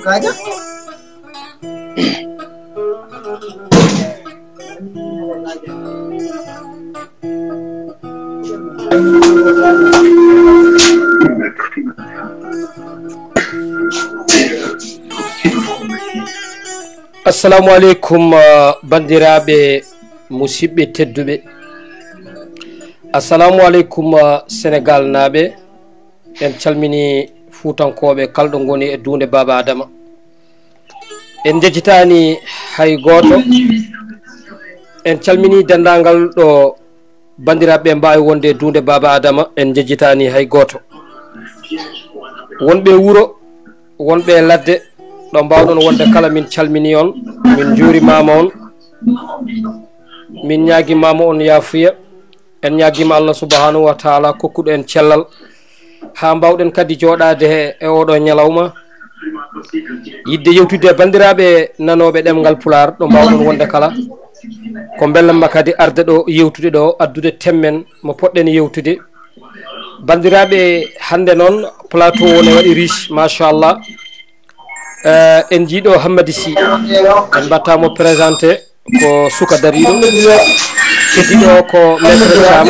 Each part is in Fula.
Aja. Assalamu alaikum bandiraɓe musidɓe tedduɓe. Assalamu alaikum Sénégal naɓe. En calmini fuutankoɓe kalɗo goni e dunde Baba Adama. En jejjitani hay goto. En calmini dendagal ɗo bandiraɓe mbawi wonde e dunde Baba Adama. En jejjitani hay goto. Wonɓe wuro, wonɓe ladde, ɗo mbawɗon wonde kala min calmini on, min juurimama on, min ñaguimama on yafuya. En ñaguima Allah subhanahu wa taala kokkuɗo en cellal ha mbawɗen kadi joɗade e oɗo ñalawma yidde yewtude bandiraɓe nanoɓe ɗemgal Pular ɗo mbawɗon wonde kala ko bellamma kadi arde ɗo yewtude ɗo addude temmen mo poɗɗen yewtude. Bandiraɓe hande noon plateau o ne waɗi riche machallah. En jiiɗo Hammadi Sy en mbattamo présenté ko suka dariɗo, keddiɗo ko maître Thiam,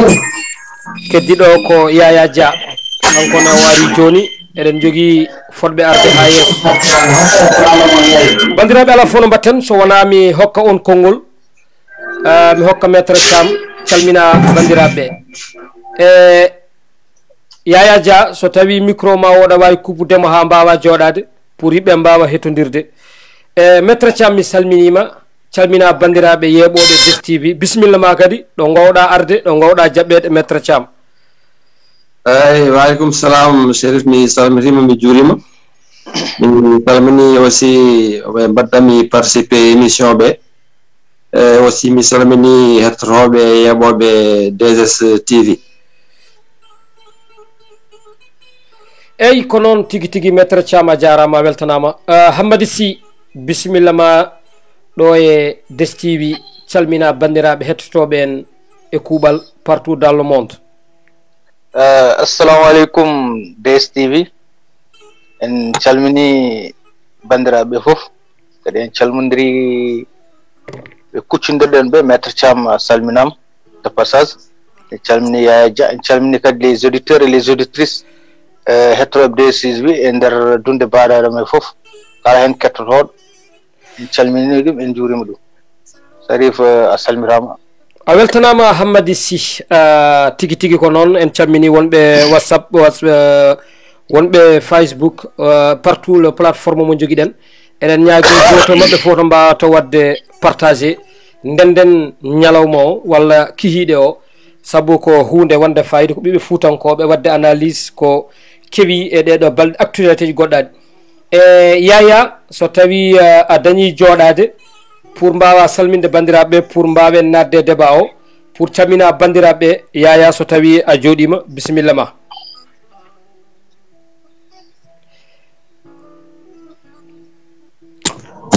keddiɗo ko Yaya Dia, kanko na wari joni eɗen jogui fodɓe arde ha yeeso. Bandiraɓe ala fof no mbatten so wona mi hokka on konngol, mi hokka maître Thiam calmina bandiraɓe. Yaya Dia so tawi micro ma oɗa wawi kubbudemo ha mbawa joɗade pour yimɓe mbawa hettodirde. Maître Thiam mi salminima, calmina bandiraɓe yeɓoɓe Des TV. Bisimilla ma kadi ɗo gowɗa arde, ɗo gowɗa jaɓɓede maître Thiam. Ay, waaleykum salam Chérif, mi salmitima mi juurima. Mi salmini aussi ɓe mbaddami participer émission ɓe. Aussi mi salmini hettotoɓe yeɓoɓe DS TV. Eyi ko noon tigi tigi maître Thiam a jarama, weltanama. Hammadi Sy bisimilla ma ɗo e Des TV, calmina bandiraɓe hettotoɓe en e kuuɓal partout dans le monde. Assalamu alaikum DS TV. En calmini bandiraɓe fof, kadi en calmodiri ɓe kuccindirɗen ɓe. Maître Thiam salminama de passage. En calmini Yaya Dia, en calmini kadi les auditeurs et les auditrices hettoɓe DS TV e nder dunde Baba Adama fof, kala hen kettotoɗo en calmini ɗum, en juurima ɗum. Sarif a salmirama. A weltanama Hammadi Sy. Tigi tigi ko noon en calmini wonɓe WhatsApp, wonɓe Facebook, partout le plateforme mo joguiɗen. Eɗen ñaagui goto mabɓe fof to mbawata wadde partagé ndenden ñalawma o walla kihiɗe o, saabu ko hunde wonde fayida ko ɓiɓe fuutankoɓe wadde analyse ko keewi e ɗeɗo balɗe actualité ji goɗɗaɗi. Yaya so tawi a dañi joɗade pour mbawa salminde bandiraɓe, pour mbawen nadde débat o, pour calmina bandiraɓe, Yaya so tawi a joɗima, bisimilla ma.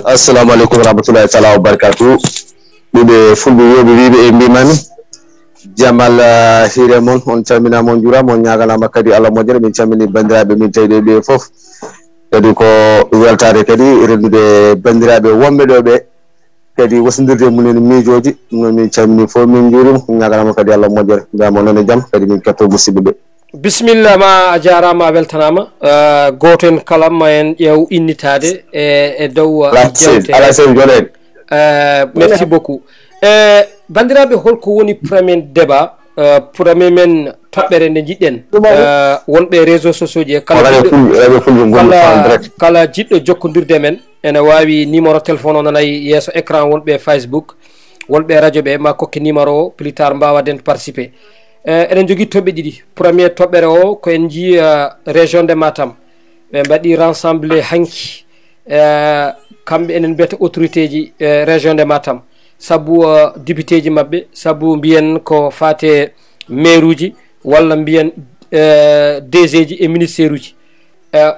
Assalamu alaikum warahmatullahi taala wabarakatuh. Ɓiɓe fulɓe yoɓe wiɓe e mbimami jamal hire mon, on calminama on juurama, on ñaganama kadi Allah moƴƴere. Min calmini bandiraɓe min tawiɗe ɓe foof, kadi ko weltade kadi rendude bandiraɓe wonɓe ɗo ɓe, kadi wasodirde munen miijoji. Ɗum noon min calmini fof, min juurima, ñaganama kadi Allah moƴƴere. mbiyama none jaam, kadi min ketto musidɓe ɓe. Bisimilla ma, a jarama, a weltanama. Goto en kala ma en ƴeew innitade e dow jewte. ala sen joɗede. Merci beaucoup. Bandiraɓe, holko woni premier débat premier men toɓɓere nde jiɗɗen wonɓe réseaux sociaux ji kala jiɗɗo jokkodirde men ene wawi numéro téléphone o nanayi yeeso écran wonɓe Facebook wonɓe radio ɓe ma kokke numéro o plus tard mbawaden participer eɗen jogui toɓɓe ɗiɗi premier toɓɓere o ko en jii région de Matam ɓe mbaɗi rassemblé hanki kamɓe enen mbiyata autorité ji région de Matam sabu député ji mabɓe sabu mbiyen ko fate maire uji walla mbiyen DG ji e ministére uji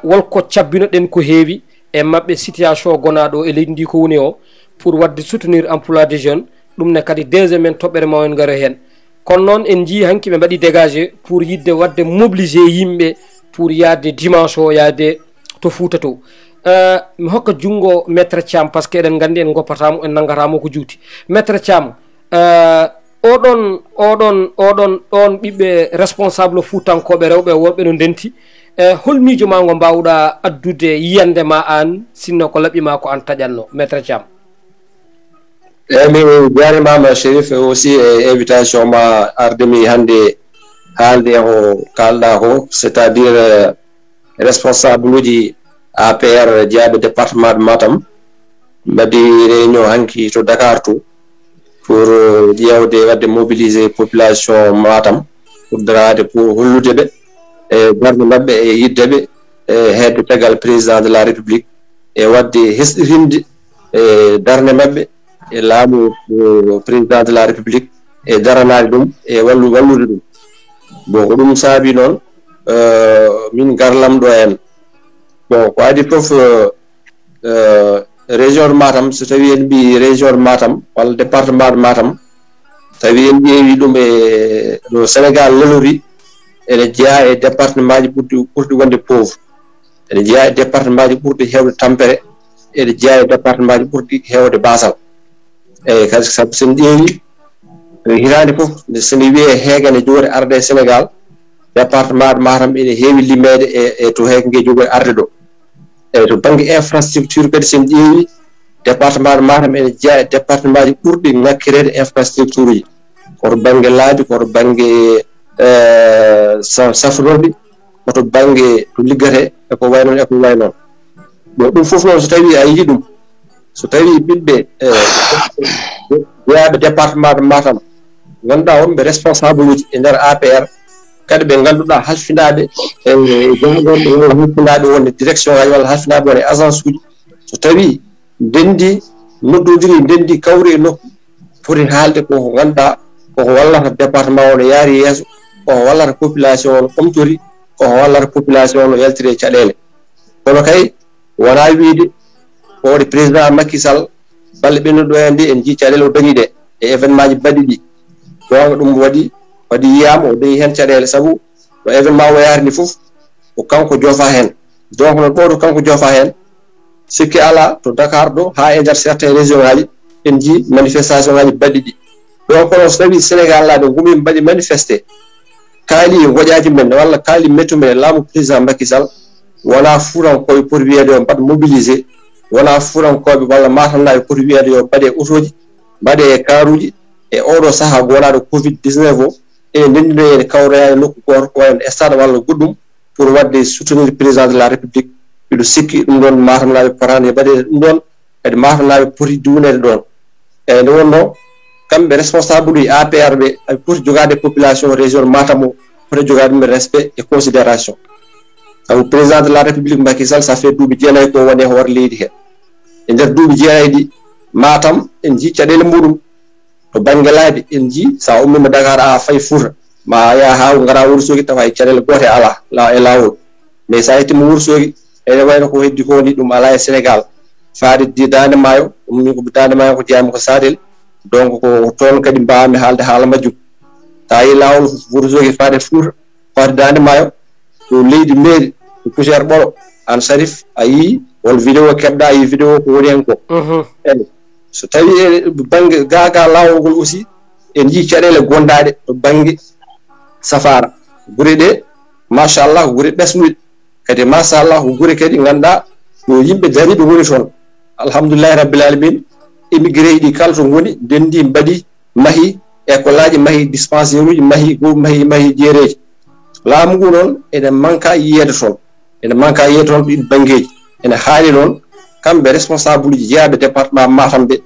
wolko cabbinoɗen ko heewi e mabɓe situation gonaɗo e leydi ndi ko woni o pour wadde soutenir emploi des jeunes ɗum ne kadi deuxiéme men toɓɓere ma en gaaro hen kono noon en jii hanki ɓe mbaɗi dégagé pour yidde wadde mobilisé yimɓe pour yaade dimanche o yaade to Fouta to mi hokka jungo maître Thiam par ce que eɗen gandi en goppatamo en naggatamo ko juuti maître Thiam oɗon ɓiɓɓe responsable fuutankoɓe rewɓe worɓe no ndenti hol miijo ma ngo mbawɗa addude yiyande ma an sinno ko laɓima ko an taƴanno maître Thiam. mi jarimama Chérif aussi e invitation ma ardemi hande haalde ko kalɗa ko c'est à dire responsable uji APR jeyaɓe département de Matam mbaɗi réunion hanki to Dakar to pour ƴewde wadde mobiliser population Matam pour darade pour hollude ɓe e darde mabɓe e yiddeɓe e hedde tagal président de la république e wadde hesɗitinde e darde mabɓe e laamu président de la république e daranade ɗum e wallude ɗum bon ko ɗum saabi noon min garlamɗo en bon ko adi fof région de Matam so tawi en mbi région de Matam walla département de Matam tawi en ƴeewi ɗum e no Sénégal lelori ene jeeya e département ji ɓurɗi wonde pauvre ene jeeya e département ji ɓurɗi hewde tampere ene jeeya e département ji ɓurɗi hewde basal eyyi kadi sabu sen ƴeewi hitande fof sene wiye heege ne joori arde e Sénégal département de Matam ene heewi limmede e to heege nge jogo arde ɗo eyyi to banggue infrastructure kadi sen ƴeewi département de Matam ene jeeya e département ji ɓurɗi ŋakkirede infrastructure uji koto banggue laabi koto banggue safrorde koto banggue to liggate eko way noon eko way noon bon ɗum fof noon so tawi a yii ɗum so tawi ɓiɓɓe jeeyaɓe département de Matam ganduɗa wonɓe responsable uji e nder APR kadi ɓe ganduɗa halfinaɓe e jomɗonɓe walla halfinaɓe wonde direction aji walla halfinaɓe wone agence uji so tawi ndendi noddodiri ndendi kawri e nokku foti haalde koko ganduɗa koko wallata département o no yaari yeeso koko wallata population o no ɓamtori koko wallata population o no yaltiri e caɗele kono kay wona wiide oɗe président Macky Sall balle ɓennuɗo hen ndi en jii caɗele o dañi ɗe e événement ji mbaɗi ɗi donc ɗum waɗi yiyama o dañi hen caɗele saabu no événement o yarini foof ko kanko joofa hen donc noon ɓoɗo kanko joofa hen sikki ala to Dakar ɗo ha e nder certains région ngaji en jii manifestation ngaji mbaɗi ɗi donc kono so tawi Sénégal laaɓe gumi mbaɗi manifesté kaali goƴaji men walla kaali mettu men laamu président Macky Sall wona fuurankoɓe poti wiyede yo mbaɗ mobilisé wona fuurankoɓe walla matannaɓe poti wiyede yo mbaɗe autoji mbaɗe e karuji e oɗo saaha gonaɗo covid 19 o ene ndendino ene kawroyani nokku goto ko wayno stade walla goɗɗum pour wadde soutenir président de la république mbiɗo sikki ɗum ɗon matannaɓe potani e mbaɗede ɗum ɗon kadi matannaɓe poti duwnede ɗon eyyi nde wonno kamɓe responsable uji APR ɓe aɓe poti jogade population région Matam o poti jogade ɗum respect et considération sabu président de la république Macky Sall ça fait duuɓi jeenayyi ko woni e hoore leydi he e nder duuɓi jeenayyi ɗi Matam en jii caɗele muɗum to banggue laabi en jii sa ummima Dakar a fayi Fouta ma yaa ha gara Wourossogui tawa e caɗele gote ala e lawol mais sa yettima Wourossogui ene wayno ko heddi ko ni ɗum ala e Sénégal faade Dande Maayo ɗum ni ko Dande Maayo ko jeyami ko Sadel donc ko toon kadi mbawmi haalde haala majjum ta yi lawol Wourossogui faade Fouta faade Dande Maayo to leydi meeri to poussiére ɓolo an Sarif a yii won vidéo keɓɗa a yii vidéo ko woni hen ko eyyi so tawi e banggue gaga lawol ngol aussi en jii caɗele gondaɗe to banggue safara guure ɗe machallah ko guure ɓesnuɗe kadi machallah ko guure kadi ganduɗa yo yimɓe dariɓe woni toon alhamdoulillahi rabbil alamin émigré ɗi kala to goni ndendi mbaɗi maahi école aji mahi dispensaire uji mahi jeereji laamu ngu noon ene manka yiyede toon ɗiɗi bangeji ene haali noon kamɓe responsable uji jeeyaɓe département Matam ɓe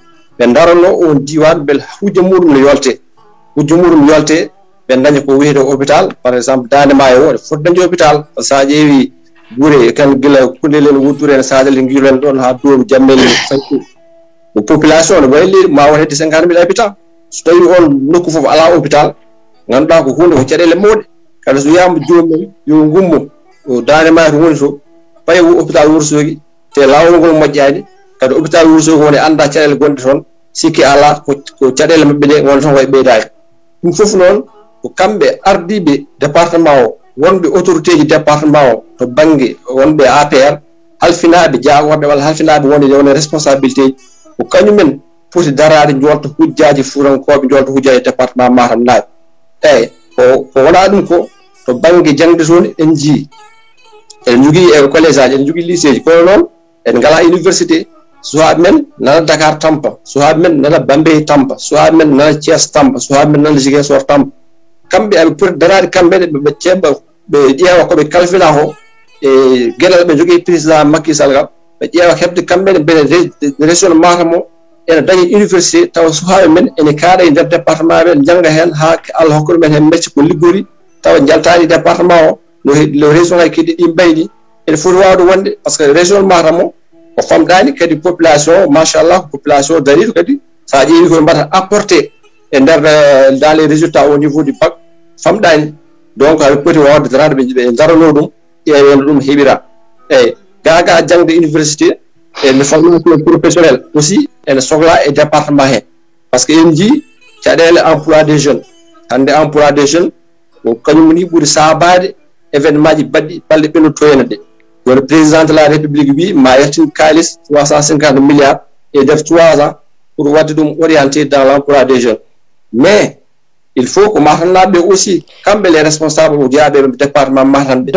daranno on diwan bel hujja muɗum no yolte ɓe daña ko wiyete hôpital par exemple Dande Maayo o ene foti dañde hôpital sa ƴeewi guure kan gila kundelen wuddure ene sadale giilen ɗon ha dooru jammel ko population ne wayli ma won hedde 50 000 habitants so tawi on nokku fof ala hôpital ganduɗa ko hunde ko caɗele mawɗe kala so wiyama jomum yo gummo o Dande Maayo to woni to paye hôpital Wourossogui te lawol ngol moƴƴani kadi hôpital Wourossogui woni anda caɗele gonɗe toon sikki ala ko caɗele mabɓe ɗe won tan way ɓeydaki ɗum fof noon ko kamɓe ardiɓe département o wonɓe autorité ji département o to banggue wonɓe APR halfinaɓe jaagoɓe walla halfinaɓe wonde responsabilité ji ko kañumen foti darade jolta hujjaji fuurankoɓe jolta hujjaji département Matam naaɓe eyyi ko wona ɗum ko to banggue jangde toon en jii eɗen jogui collège aji eɗen jogui lycée ji kono noon en ngala université suhaɓe men nana Dakar tampa suhaɓe men nana Bambey tampa suhaɓe men nana Thiès tampa suhaɓe men nana Ziguinchor tampa kamɓe aɓe poti darade kamɓene ɓe ceɓɓa ɓe ƴeewa koɓe kalfina ko e gueɗal ɓe jogui président Macky Sall kam ɓe ƴeewa hebde kamɓene beele région Matam o ene dañi université tawa suhaɓe men ene kaaɗa e nder département ɓe jangga hen ha Allah hokkuɗu men hen mecce ko liggori tawa jaltani département o no région ngaji keddi ɗi mbayɗi ene foti wawde wonde par ce que région Matam o o famɗani kadi population machallah population dariɗo kadi sa ƴeewi koɓe mbaɗata apporté e nder dans les résultats au niveau du bac famɗani donc aɓe poti wawde darade ɓe darano ɗum ƴeeweno ɗum heeɓira eyyi gaga jangde université e no formation professionnel aussi ene sohla e département he par ce que en jii caɗele emploi des jeunes hande emploi des jeunes ko kañum ni ɓuuri sabade événement ji baɗɗi balɗe ɓennotoyene ɗe le président de la république wi ma yettin kalis 350 milliards et nder 3 ans pour wadde ɗum orienté dans l'emploi des jeunes mais il faut que Matam naɓe aussi kamɓe les responsables o jeeyaɓe département Matam ɓe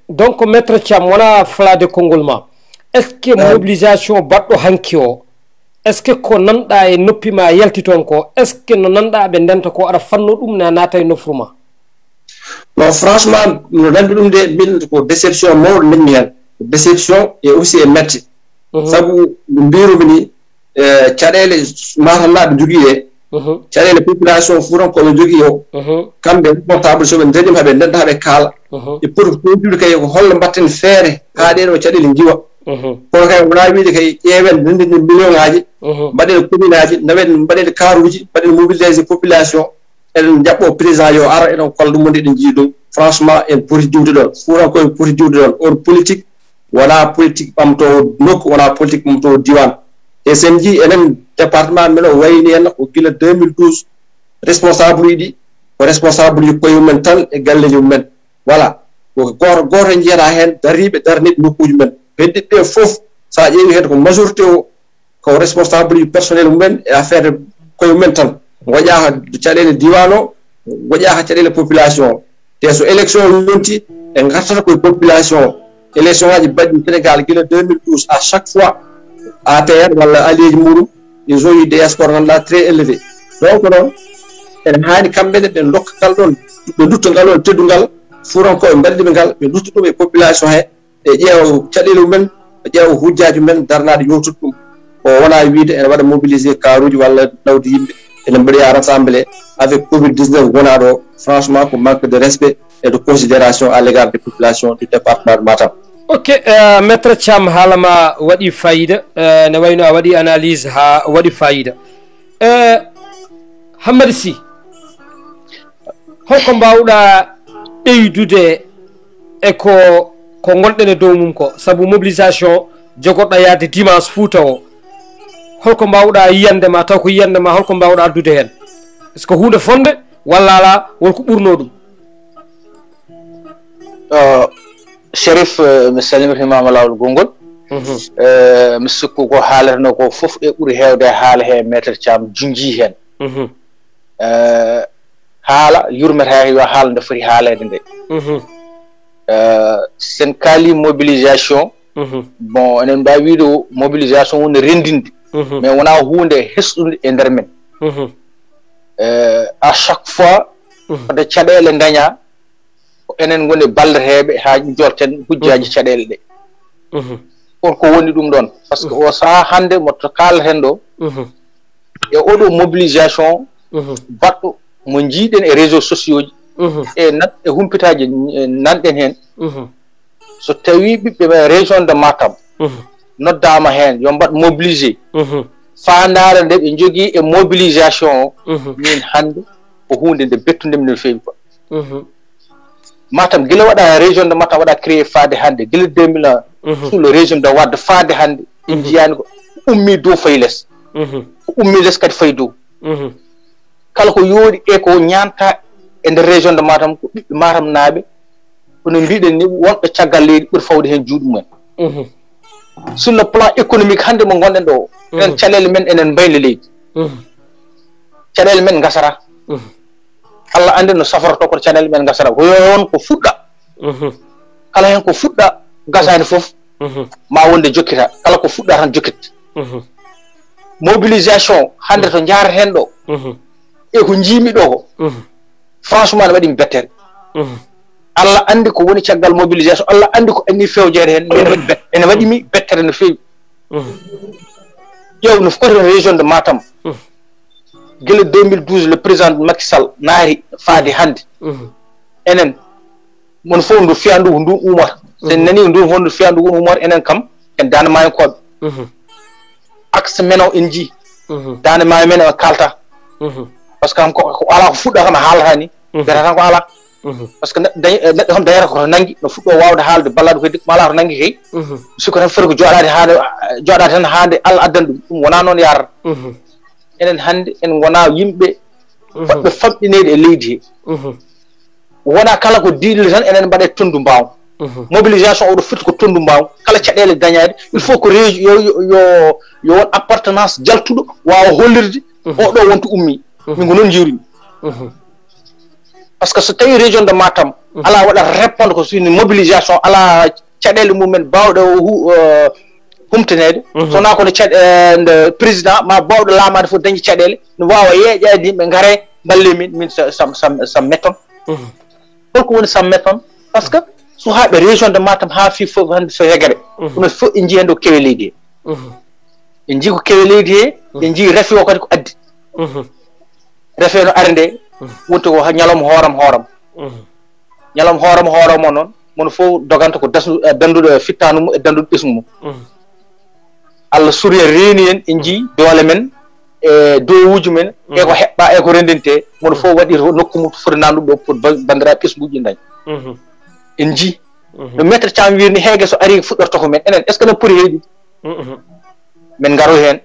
donc maître Thiam wona flade konngol ma est ce que mobilisation baɗɗo hanki o est ce que ko nanɗa e noppi ma yalti toon ko est ce que no nanɗa ɓe ndenta ko aɗa fanno ɗum ne a naata e nofru ma non franchement no nanndi ɗum de min ko déception mawɗo nanmi hen ko déception et aussi e metti sabu no mbirumi ni caɗele Matam naɓe jogui ɗe caɗele population fuurankoɓe jogui o kamɓe responsable soɓe dañima haɓe ndenda haɓe kaala e poti fojude kay ko holno mbatten feere ha ɗeɗo caɗele jiwa kono kay wona wiide kay ƴeewen ndendinde million ngaji mbaɗen commune aji nawen mbaɗen karuji mbaɗen mobilisé population eɗen jaɓɓo président yo ara eɗen kolla ɗum wonde eɗen jii ɗum franchement en poti diwde ɗon fuurankoɓe poti diwde ɗon on politique wona politique ɓamtowo nokku wona politique ɓamtowo diwan e sen jii enen département men o wayni henna ko gila 2012 responsable uji ko responsable uji koyemumen tan e galleji mumen voilà ko goto jiyata hen dariɓe darniɓe nokkuji men ɓeddiɓe foof sa ƴeewi hen ko majorité o ko responsable uji personnel mumen e affaire koyemumen tan waƴaka caɗele diwan o waƴaka caɗele population o te so élection yonti e gartata koye population o élection ngaji baɗɗi Sénégal gila 2012 à chaque fois APR walla alliéji muɗum ils ont eu des scores ganduɗa très élevé donc noon ene haani kamɓene ɓe dokka ngal ɗon ɓe dutta ngal ɗon teddugal fuurankoɓe mbaɗiɓe ngal ɓe dutta ɗum e population he e ƴeewa caɗele mumen ɓe ƴeewa hujjaji mumen darnade yowtude ɗum o wona wiide ene waɗa mobilisé karuji walla nawde yimɓe ene mbaɗoya rassemblé avec covid-19 wona ɗo franchement ko manque de respect et de considération à l'égard des populations du département de Matam. Ok, maître Thiam haalama waɗi fayida ne wayno a waɗi analyse ha waɗi fayida Hammady Sy holko mbawɗa ɓeydude e ko gonɗen e dow mum ko saabu mobilisation jogoɗɗo yaade dimanche Fouta o holko mbawɗa yiyande ma taw ko yiyande ma holko mbawɗa addude hen est ce que hunde fonde walla ala wonko ɓurno ɗum Chérif mi salmitimama lawol gongol mi sikku ko haalatno ko fof e ɓuuri hewde haala he maître Thiam junji hen haala yurmete yo haala nde foti haalede nde sen kaali mobilisation bon enen mbawi wiide mobilisation woni rendinde mais wona hunde hesɗude e nder men à chaque fois de caɗele daña enen goni balleteɓe ha jorten hujjaji caɗele ɗe on ko woni ɗum ɗon par ce que o saaha hande moto kaleten ɗo e oɗo mobilisation baɗɗo mo jiiɗen e réseaux sociaux ji e humpitaji nanɗen hen so tawi ɓiɓɓe région de Matam noddama hen yo mbaɗ mobilisé fandare nde ɓe jogui e mobilisation min hande ko hunde nde bettudemi no fewi quoi Matam guila waɗa région de Matam waɗa créé faade hande guila 2001 sous le régime de Wade faade hande en jiyani ko ummi dow fayi less ko ummi less kadi fayi dow kala ko yooɗi e ko ñanta e nder région de Matam ko ɓiɓɓe Matam naaɓe kono mbiɗen ni wonɓe caggal leydi ɓuuri fawde hen juuɗe mumen sur le plan économique hande mo gonɗen ɗo enen caɗele men enen mbayle leydi caɗele men gasara Allah andi no safarto ko caɗele men gasara ko yon ko fuɗɗa kala hen ko fuɗɗa gasani foof ma wonde jokkita kala ko fuɗɗa tan jokkit mobilisation hande to jaareten ɗo e ko jiimi ɗo ko franchement ne waɗi mi bettere Allah andi ko woni caggal mobilisation Allah andi ko anni fewjere hen ene waɗi mi bettere no fewi ƴeew no foti région de Matam guila 2012 le président Macky Sall naari faade hande enen mon fof ndu fiyandu ko ndu umata sen nani ndu fof ndu fiyandu ko umata enen kam en dane maayo koɓe axe men o en ji dane maayo men o kalta par ce que ko ala ko fuɗɗa kam haalata ni biyata tan ko ala par ce que neɗɗo kam dayata koto nanggui no fuɗɗo wawde haalde ballade koye dikko mala to nanggui kay sikko tan foti ko joɗade tan hande Allah addani ɗum wona noon yarata enen hande en wona yimɓe fotɓe famɗinede e leydi he wona kala ko diɗile tan enen mbaɗe tondu mbaw mobilisation oɗo foti ko tondu mbaw kala caɗele dañade il faut que yo won appartenance jaltuɗo wawa hollirde oɗo wonto ummi min ko noon jiwrimi par ce que so tawi région de Matam ala waɗa répondre ko suni mobilisation ala caɗele mumen bawɗe humtanede sowona kono nde président ma bawɗo laamade fof dañi caɗele no wawa yeeƴade yimɓe gaare balle min sam metton holko woni sam metton par ce que suhaaɓe région de Matam ha fi fof hande so hegere ɗum fof en jii hen ɗo kewe leydi he en jii ko kewe leydi he en jii refe o kadi ko addi refe no are nde wonti ko ñalawma hooram o noon mono fof doganta ko danduɗo fittanu mum e danduɗo ɓesgu mum Allah suuri e reeni en en jii doole men e dowuji men e ko heɓɓa e ko rendinte mono fof waɗi nokku mum foti nanduɗo ɗo pour bandiraɓe ɓesguji dañ en jii no maître Thiam wirni heege so ari fuɗɗorto ko men enen est ce que enen poti heeɗi men garoy hen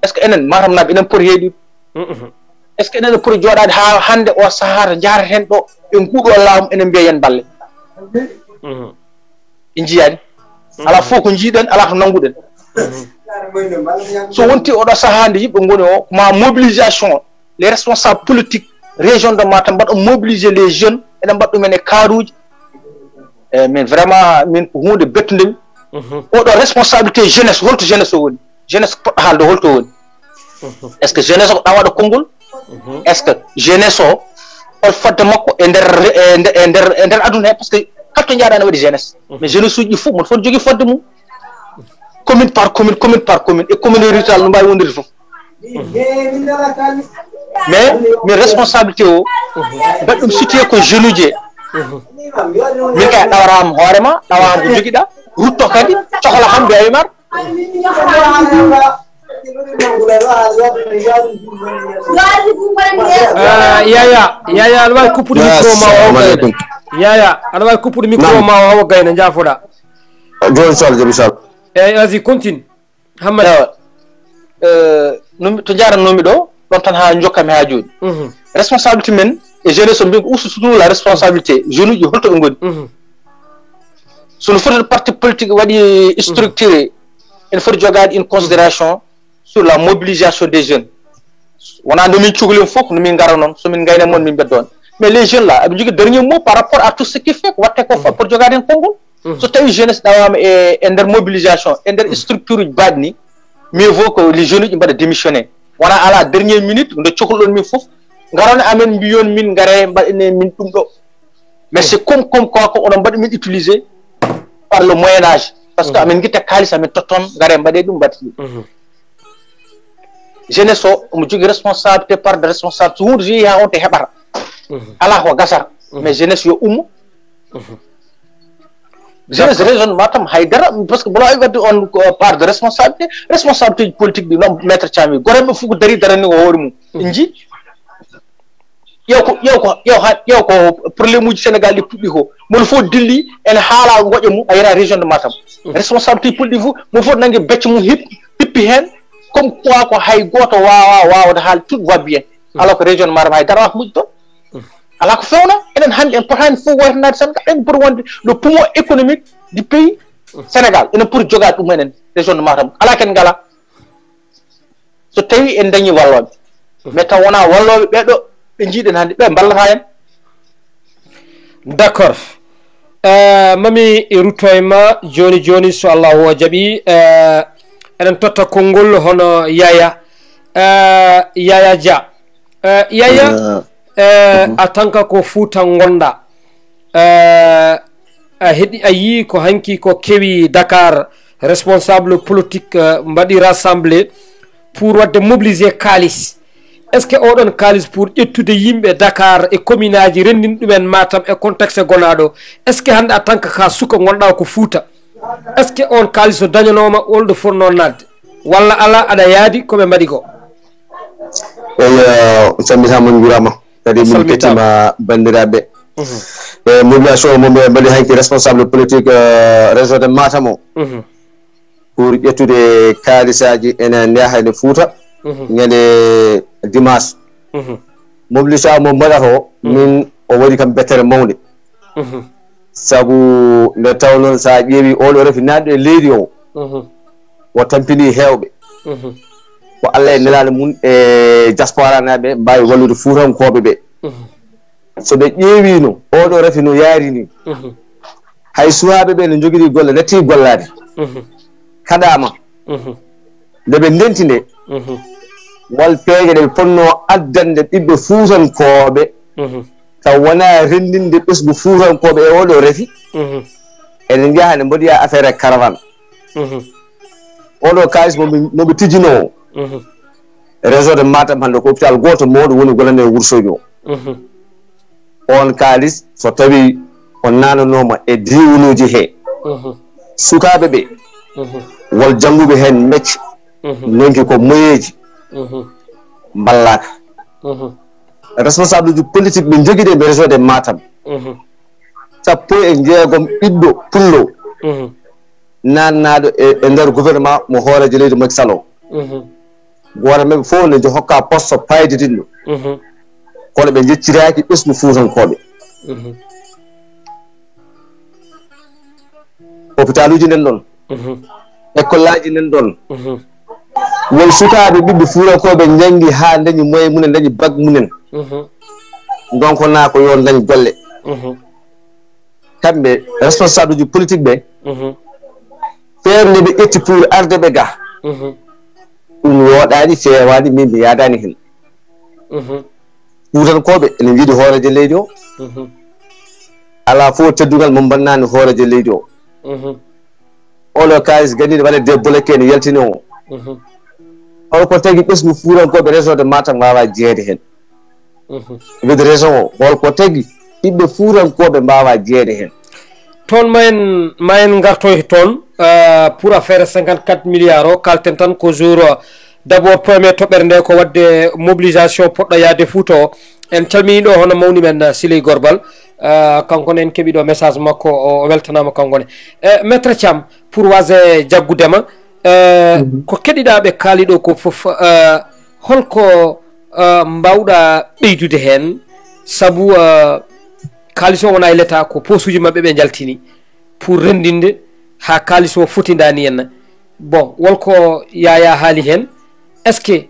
est ce que enen Matam naɓe enen poti heeɗi est ce que enen poti joɗade ha hande o sahata jareten ɗo e nguɗo laamu enen mbiya yen balle en jiyani ala fof ko jiiɗen ala to nanguɗen so wonti oɗo sahande yimɓe goni o ma mobilisation les responsables politiques région de Matam mbaɗo mobiliser les jeunes enen mbaɗ ɗumen e karuji min vraiment min ko hunde bettudemi oɗo responsabilité jeunesse holto jeunesse o woni jeunesse poɗɗo haalde holto woni est ce que jeunesse o ko ɗawaɗo konngol est ce que jeunesse o hol fodde makko e nder aduna he par ce que kala to jaaɗa ne waɗi jeunesse mais jeunesse uji ɗi fof mono foti jogui fodde mum commune par commune e commune rurale no mbawi wondirde foof mais min responsabilité o mbaɗi ɗum situé ko jeune uji e min kay ɗawarama hoorema ɗawama ko joguiɗa rutto kadi cohla kam mbiya wimar yaya aɗa wawi kuppude micro ma o yaya aɗa wawi kuppude micro ma o hawa gayna jaafoɗa joni sall joni sall eyyi vas-y continue Hamad to jaranomi ɗo ɗon tan ha jokkami ha joni responsabilité men e jeunesse o mbi ko ustutu la responsabilité jeune uji holto ɓe goni sono foti parti politique waɗi structuré ene foti jogade une considération sur la mobilisation des jeunes wona nomin cukalin fof nomin gara noon somin gayna moon min beddoon mais les jeunes là aɓe jogui dernier mot par rapport à tout ce qui fait ko watte ko pour jogade hen konngol so tawi jeunesse ɗawama e nder mobilisation e nder structure uji baɗi ni mieux vaut que les jeunes uji mbaɗa démissionné wona ala dernière minute nde cohluɗon min fof garone amen mbiyon min ngare mbaɗene min ɗum ɗo mais c'est comme quoi ko onon mbaɗi min utiliser par le moyen âge parce que amen guitta kalis amen totton ngare mbaɗe ɗum mbaɗi jeunesse o omo jogui responsabilité par de responsable so hunde jeeyi ha on te heɓata ala ko gasata mais jeunesse yo ummo jeunesse région Matam haydara parce que bolo ay wadde on part de responsabilité politique ɗi noon maître Thiam goreɓe fof ko dari darani ko hoore mum en jii yew ko probléme uji Sénégal ɗi puɗɗi ko mono fof dilli ene haala goƴe mum a yera région de Matam responsabilité politique fof mo fof nanggue becce mum hippi hen comme quoi ko hay goto wawde haal tout va bien alors que région de Matam haydara wako muƴi toon ala ko fewna enen hannde en potani fof woytanade Sénégal en pour wonde le poumon économique du pays Sénégal enen pour jogade ɗum enen région de Matam ala ken ngala so tawi en dañi walloɓe mais taw wona walloɓe ɓeɗo ɓe jiiɗen hannde ɓe ballata en d' accord mami rutto e ma joni so allahu o jaaɓi eɗen totta konngol hono Yaya Dia Yaya a tanka ko Fouta gonɗa a heeɗi a yii ko hanki ko kewi Dakar responsable politique mbaɗi rassemblé pour wadde mobiliser kalis est ce que oɗon kalis pour ƴettude yimɓe Dakar e commune aji rendin ɗumen Matam e contexte gonaɗo est ce que hande a tanka ka suka gonɗa ko Fouta est ce que on kalis o dañanoma olɗo fonno nadde walla ala aɗa yaadi koɓe mbaɗi ko sammitama jurama kadi min kettima bandiraɓe e mobilisation mo ɓe mbaɗi hanki responsable politique région de Matam o pour ƴettude kalisaji ene ndehayde Fouta ñande dimanche mobilisation mo mbaɗata o min o waɗi kam bettere mawde saabu nde taw noon sa ƴeewi oɗo refi naɗɗo e leydi o o tampini hewɓe ko Allah e nelaɗo mum e diaspora naɓe mbawi wallude fuutankoɓe ɓe so ɓe ƴeewino oɗo refi no yaari ni hay suwaɓe ɓe ne joguiri golle letti gollade kaɗama nde ɓe ndenti nde wal peeje ɗe ɓe ponno addande ɓiɓɓe fuutankoɓe taw wona rendinde ɓesgu fuutankoɓe e oɗo refi ene jaaha ne mbaɗoya affaire e caravane oɗo kalis moɓe tijjinowo région de Matam hande ko hôpital goto mawɗo woni golande Wourossogui o on kalis so tawi on nananoma e diwanuji he sukaɓe ɓe wol jangguɓe hen mecce nonki ko moyeji ballaka responsable du politique ɓe joguiɗe ɓe région de Matam sappo e jeegom ɓiɗɗo pullo nannaɗo e nder gouvernement mo hoorejo leydi Macky Sall o goto maɓe fof ne hokka poste paydidinɗo kono ɓe jecciraki ɓesgu fuutankoɓe hôpital uji nen ɗon école aji nen ɗon won sukaɓe ɓiɓɓe fuutankoɓe jangi ha dañi moyen munen dañi bac munen donc na ko yo dañi golle kamɓe responsable uji politique ɓe feere nde ɓe ƴetti pour arde ɓe ga ɗum woɗani fewani min mi yadani hen fuutankoɓe ene jiiɗi hoorejo leydi o ala fof teddugal mo bannani hoorejo leydi o oɗo kalis ganiɗo waɗa debboleke ne yaltini o hono ko tagui ɓesgu fuutankoɓe région de Matam mbawa jeeyede hen wide région o holko tagui ɓiɓɓe fuutankoɓe mbawa jeeyede hen toon ma en gartoy toon pour affaire 54 milliards o kalten tan ko jour d' abord premier toɓɓere nde ko wadde mobilisation poɗɗo yaade Fouta o en calmini ɗo hono mawni men Siley Gorbal kankone en keeɓi ɗo message makko o weltanama kankone maître Thiam pour wase jaggudema ko keɗiɗaɓe kaali ɗo ko foof holko mbawɗa ɓeydude hen saabu kalis o wona e l'état ko posuji mabɓe ɓe jaltini pour rendinde ha kalis o fotidani henna bon wolko Yaya haali hen est ce que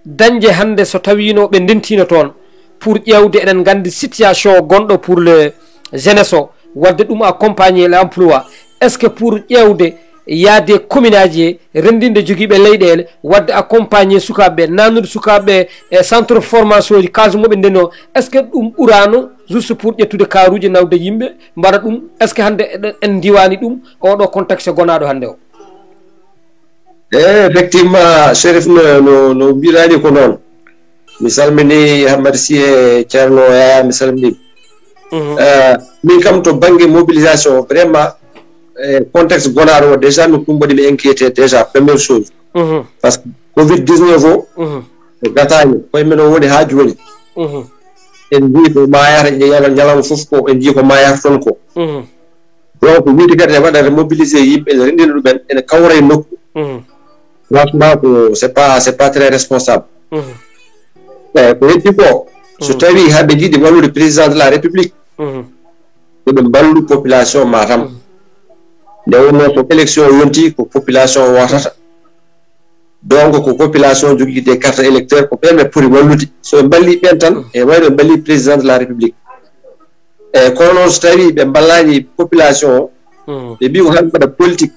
dañde hande so tawino ɓe ndentino toon pour ƴewde eɗen gandi situation gonɗo pour le jeunesse o wadde ɗum accompagner l' emploi est ce que pour ƴewde yaade commune aji rendinde jogiiɓe leyɗele wadde accompagné sukaɓeɓe nanude sukaɓeɓe e centre de formation ji kasu moɓe ndeno est ce que ɗum ɓurano juste pour ƴettude karuji nawde yimɓe mbaɗa ɗum est ce que hande en diwani ɗum oɗo contexte gonaɗo hande o effectivement Chérif no mbirani ko noon mi salmini Hammady Sy e ceerno Yaya mi salmini min kam to banggue mobilisation vraiment contexte gonaɗo o déjà mi kumbaɗi mi inquiété déjà première chose par ce que covid 19 o gatani koye men o woni ha joni en jii ko mayata ñalawma foof ko en jii ko mayata toon ko donc wiide kadi e waɗata mobilisé yimɓe ene rendina ɗumen ene kawra e nokku franchement ko c'est pas très responsable ko heddi ko so tawi haɓe jiiɗi wallude président de la république yoɓe mballu population Matam nde wonno so élection yonti ko population watata donc ko population jogui des cartes électeurs ko ɓen ɓe poti wallude so ɓe mballi ɓen tan e wayno ɓe mballi président de la république eyyi kono noon so tawi ɓe ballani population o ɓe mbi ko hande mbaɗa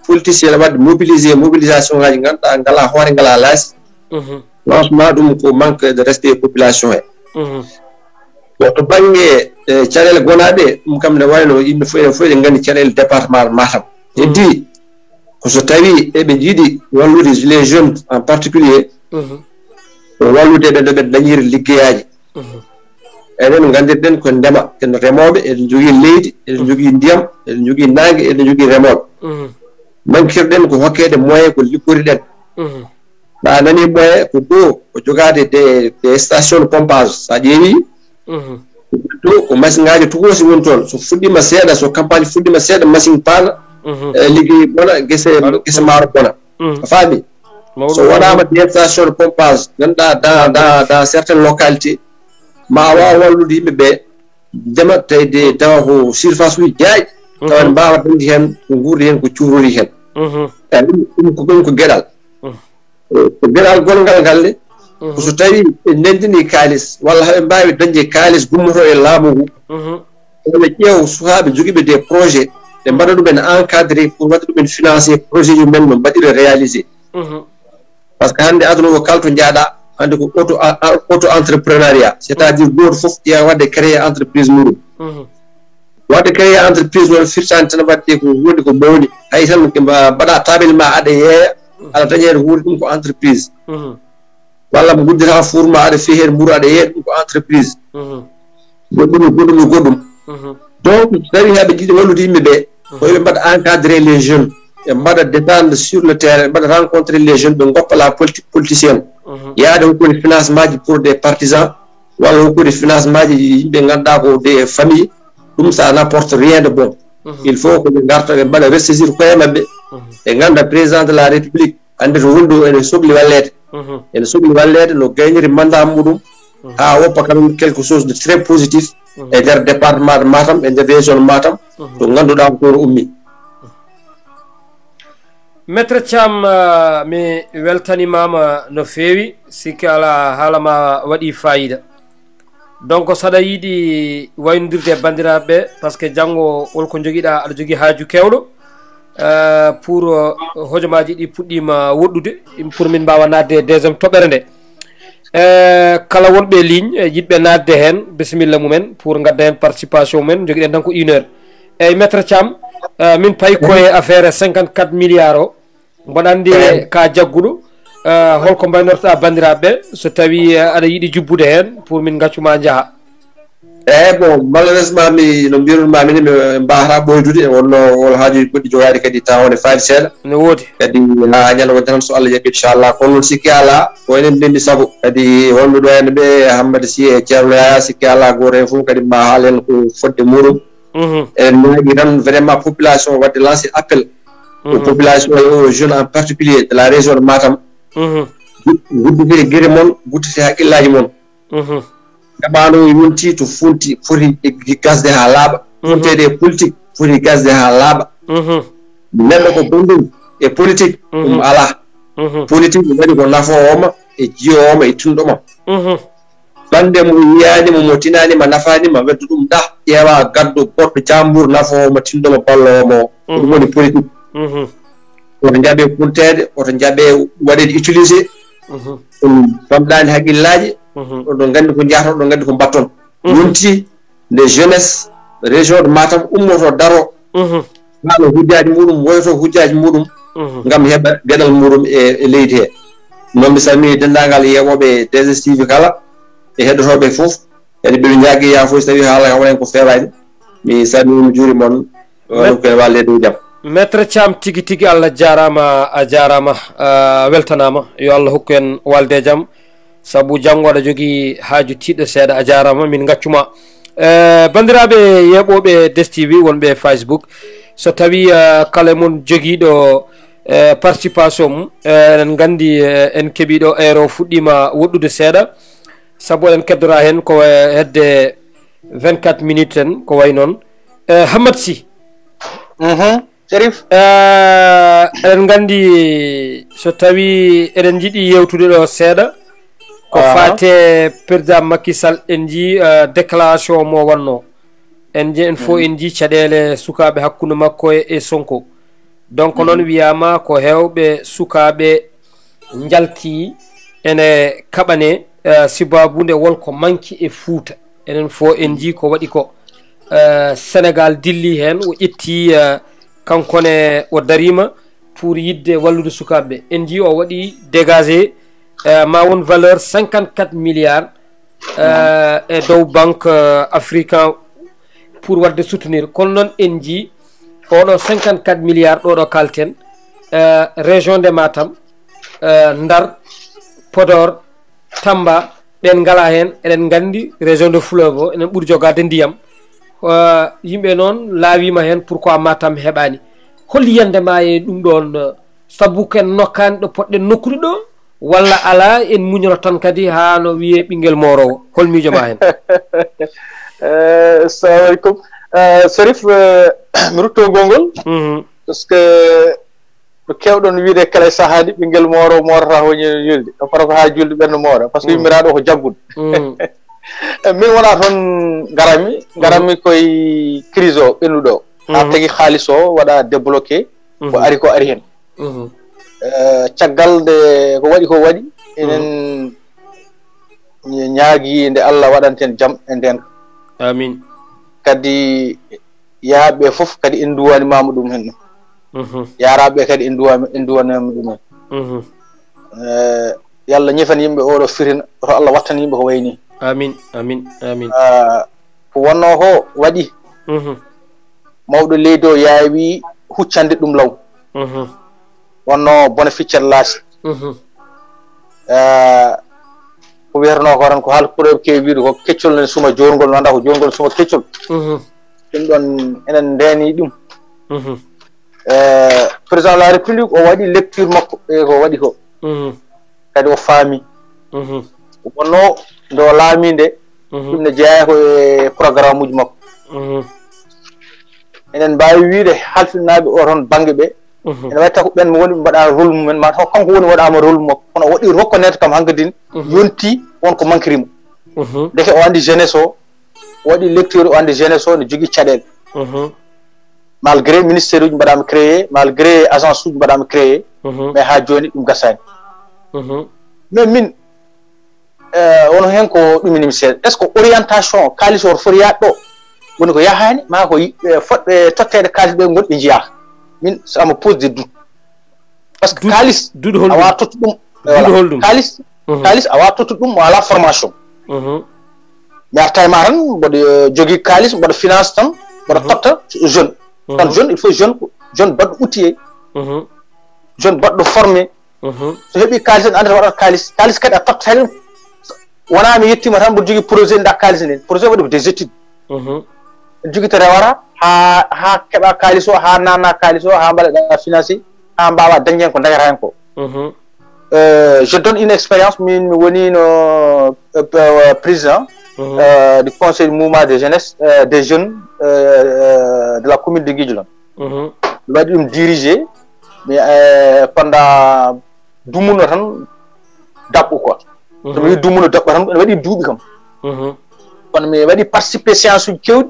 politicien wadde mobilisation ngaji ganduɗa ngala hoore ngala laasi franchement ɗum ko manque de respect population he bon to banggue caɗele gonaɗe ɗum kam ne wayno yimɓe fof enen fof eɗen gandi caɗele département Matam heddi ko so tawi eɓe jiiɗi wallude les jeunes en particulier wallude ɓe ɗo ɓe dañiri liggeyaji enen gandirɗen ko ndema en remoɓe eɗen jogui leydi eɗen jogui ndiyam eɗen jogui nangue eɗen jogui remoɓe manquirɗen ko hokkede moyen ko liggoriɗen ɗa nani moyen ko ɗo ko jogade des station de pompage sa ƴeewi ɗo ko machine ngaji tugosi woni toon so fuɗɗima seeɗa so campagne fuɗɗima seeɗa machine paana liggey bona guese maaro bona a faami so waɗama des station de pompage ganduɗa dans certaines localités ma wawa wallude yimɓe ɓe ndema tawde tawa ko surface uji jaaƴi tawa ne mbawa dañde hen ko guurdi hen ko cuurori hen ɗum ko gueɗal ko gueɗal gongal ngalle ko so tawi ɓe ndendini kalis walla haɓe mbawi dañde kalis gummoto e laamu ngu ɓe ƴeew sukaɓe joguiɓe des projet ɓe mbaɗa ɗumen encadré pour waɗa ɗumen financé projet ji men no mbaɗire réalisé par ce que hande aduna o kala to jaaɗa hande ko auto entrepreneuriat c'est à dire goto foof ƴeewa wadde créé entreprise muɗum wadde créé entreprise noon firtani tan wadde ko hunde ko mawni hay tan mbaɗa tabel ma aɗa yeeya aɗa dañede hunde ɗum ko entreprise walla mo guddita four ma aɗa fiyi hen mburu aɗa yeeya ɗum ko entreprise goɗɗum donc so tawi haɓe jiiɗi wallude yimɓe ɓe ko yoɓe mbaɗa encadré les jeunes ɓe mbaɗa descendre sur le terrain ɓe mbaɗa rencontré les jeunes ɓe goppa la politique politicienne yaade hokkude financement ji pour des partisans walla hokkude financement ji yimɓe ganduɗa ko des familles ɗum ça n'apporte rien de bon il faut ko ɓe garta ɓe mbaɗa ressaisir koye mabɓe ɓe ganda président de la république hande to woni ɗo ene sohli wallede no gayniri mandat muɗum ha woppa kam quelque chose de très positif e nder département de Matam e nder région de Matam to ganduɗa ko toon ummi maître Thiam mi weltanimama no feewi sikki ala haalama waɗi fayida donc saɗa yiiɗi waynodirde e bandiraɓeɓe par ce que janggo wolko joguiɗa aɗa jogui haaju kewɗo pour hojomaji ɗi puɗɗima woɗɗude pour min mbawa nadde deuxiéme toɓɓere nde kala wonɓe ligne yiɗɓe nadde hen bisimilla mumen pour gadda hen participation mumen joguiɗen tan ko 1 heure eyyi maître Thiam min payi koye affaire 54 milliards o mboɗa andi ka jagguɗo holko mbaynortoɗa bandiraɓeɓe so tawi aɗa yiiɗi jubbude hen pour min gaccuma jaaha eyyi bon malheureusement no mbirunmami ni mi mbawata ɓoydude e wonno wol haajuji goɗɗi jogaɗi kadi tawone faadi seeɗa ne woodi kadi ha ñalawma tan so Allah jaaɓi inchallah kono noon sikki ala ko enen ndendi saabu kadi wonɓe ɗo henne ɓe Hammady Sy e ceerno Yaya sikki ala goto hen foof kadi ma haalen ko fodde muɗum eɗen naagui tan vraiment population wadde lancé appel aux populations et aux jeunes en particulier de la région de Matam gudditire gueɗe moon guddite haqqillaji moon gaɓano yonti to funti foti gasde ha laaɓa funtede e politique foti gasde ha laaɓa neɗɗo ko bonɗum e politique ɗum ala politique ɗum waɗi ko nafooma e jiyowoma e tunɗoma bande mo yiyanima mo tinanima nafanima weddu ɗum ɗa ƴeewa gaddo goɗɗo jambour nafooma tinɗoma ballowomo o ɗum woni politique oto jaɓe pultede oto jaɓe waɗede utilisé ɗum famɗani haqqillaji oɗon gandi ko jahata oɗon gandi ko mbatton yonti les jeunesse région de Matam ummoto daro haɗo hujjaji muɗum woyto hujjaji muɗum ngam heɓa gueɗal muɗum e leydi he noon mi salmini dendagal yewoɓe DSTV kala e heɗotoɓe foof ede ɓeɓe jaagui yafoy so tawi haala waɗen ko fewani mi salmini mi juuri moon kene walle dow jaam maître Thiam tigi tigi Allah jarama a jarama weltanama yo Allah hokku en walde jaam saabu janggo aɗa jogui haaju tiɗɗo seeɗa a jarama min gaccuma bandiraɓe yeɓoɓe DSTV wonɓe Facebook so tawi kala mon joguiɗo participation mum en gandi en keeɓiɗo heure o fuɗɗima woɗɗude seeɗa saabu en keddora hen ko hedde 24 minutes en ko way noon Hamad Sy Sherif eɗen gandi so tawi eɗen jiiɗi yewtude ɗo seeɗa ko fate président Macky Sall en jii déclaration mo wanno en ji en fof en jii caɗele sukaɓe hakkude makko e Sonko donc noon wiyama ko hewɓe sukaɓe jalti ene kaɓane sibabude wonko manki e Fouta enen fof en jii ko waɗi ko Sénégal dilli hen o ƴetti kankone o darima pour yidde wallude sukaɓe en jii o waɗi dégagé ma won valeur 54 milliards e dow banque africain pour wadde soutenir kono noon en jii oɗo 54 milliards ɗo kalten région de Matam Ndar Podor Tamba ɓen ngala hen eɗen gandi région de Fleuve o enen ɓuuri jogade ndiyam yimɓe noon laawima hen pourquoi Matam heɓani holli yandema e ɗum ɗon sabu ken nokkani ɗo poɗɗen nokkude ɗo walla ala en muñoto tan kadi ha no wiye ɓinguel morowo hol miijoma hen assalamu aleykum Sherif mi rutto gongol par ce que ɗo kewɗon wiide kala sahaaji ɓinguel morowo morata hoñi yulde ɗo para ko ha julde ɓenno moora par ce que yimmiraɗo ko jaggude min wona toon garami koye crise o ɓennuɗo o ha tagui haalis o waɗa débloqué ko ari hen caggal nde ko waɗi enen ñaagui nde Allah waɗanten jaam e nden amin kadi yaaɓe foof kadi en duwani mama ɗum hen yaraɓe kadi en duwanima ɗum hen yallah ñifan yimɓe oɗo firina to Allah wattan yimɓe ko wayni amin amin amin ko wonno ko waɗi mawɗo leydi o yaawi huccande ɗum law wonno bone ficcere laasi ko wiyatano ko tan ko haalpuɗoɓe kewi wiide ko keccol ne suma jorgol no anda ko jorgol suma keccol ɗum ɗon enen ndeni ɗum président de la république o waɗi lecture makko e ko waɗi ko kadi o faami wonno nde o laami nde ɗum ne jeeya ko e programme uji makko enen mbawi wiide halfinaɓe o toon banggue ɓe ene watta ko ɓen mo woni mbaɗa rôle mumen ma taw kanko woni waɗama rôle makko kono waɗi reconnaître kam hankkadine yonti wonko manquerimo deke o andi jeunesse o waɗi lecture o andi jeunesse o ne jogui caɗele malgré ministére uji mbaɗama créé malgré agence uji mbaɗama créé mais ha joni ɗum gasani mais min wono hen ko ɗuminimi seeɗa est ce que orientation kalis o foti yaade ɗo woni ko yahani ma ko fodɓe tottede kalis ɓe gonɓe jiyaka min ça me pose des doutes par ce que kalis awa tottu ɗum kalis awa tottu ɗum ala formation mi arta e ma tan mboɗo jogui kalis mboɗo finance tan mboɗo totta jeune tan jeune il faut jeune baɗɗo outillé jeune baɗɗo formé so heeɓi kalis en andata waɗata kalis kadi a totta hen wona mi yettima tan mboɗo jogui projet nda kalis nden projet waɗi ko des études jogui to rewata ha keɓa kalis o ha nanna kalis o ha mbaɗaɗa financé ha mbawa dañde hen ko dañata hen ko je donne une expérience min mi woni no président du conseil du mouvement de jeunesse des jeunes de la commune de Guidjolon mi waɗi ɗum dirigé mais pendant dumuno tan daɓɓu quoi so mi wi dumuno daɓɓa tan ene waɗi duuɓi kam kono mi waɗi participé séance uji kewɗi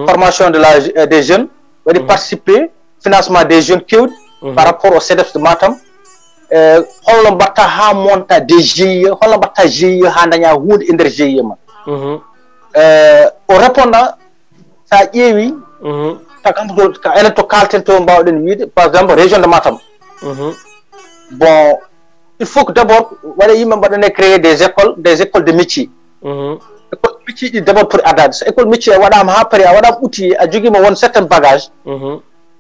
formation de la des jeunes waɗi participé financement des jeunes kewɗi par rapport au CEDEPS de Matam holno mbatta ha monta des GIE holno mbatta GIE ha daña hunde e nder GIE ma o répondant sa ƴeewi ka enen to kalten to mbawɗen wiide par exemple région de Matam bon il faut que d'abord waɗa yimɓe mbaɗane créer des écoles de métier école métier ɗi d'abord pour adade so école métier a waɗama ha paari a waɗama outillé a joguima won certain bagage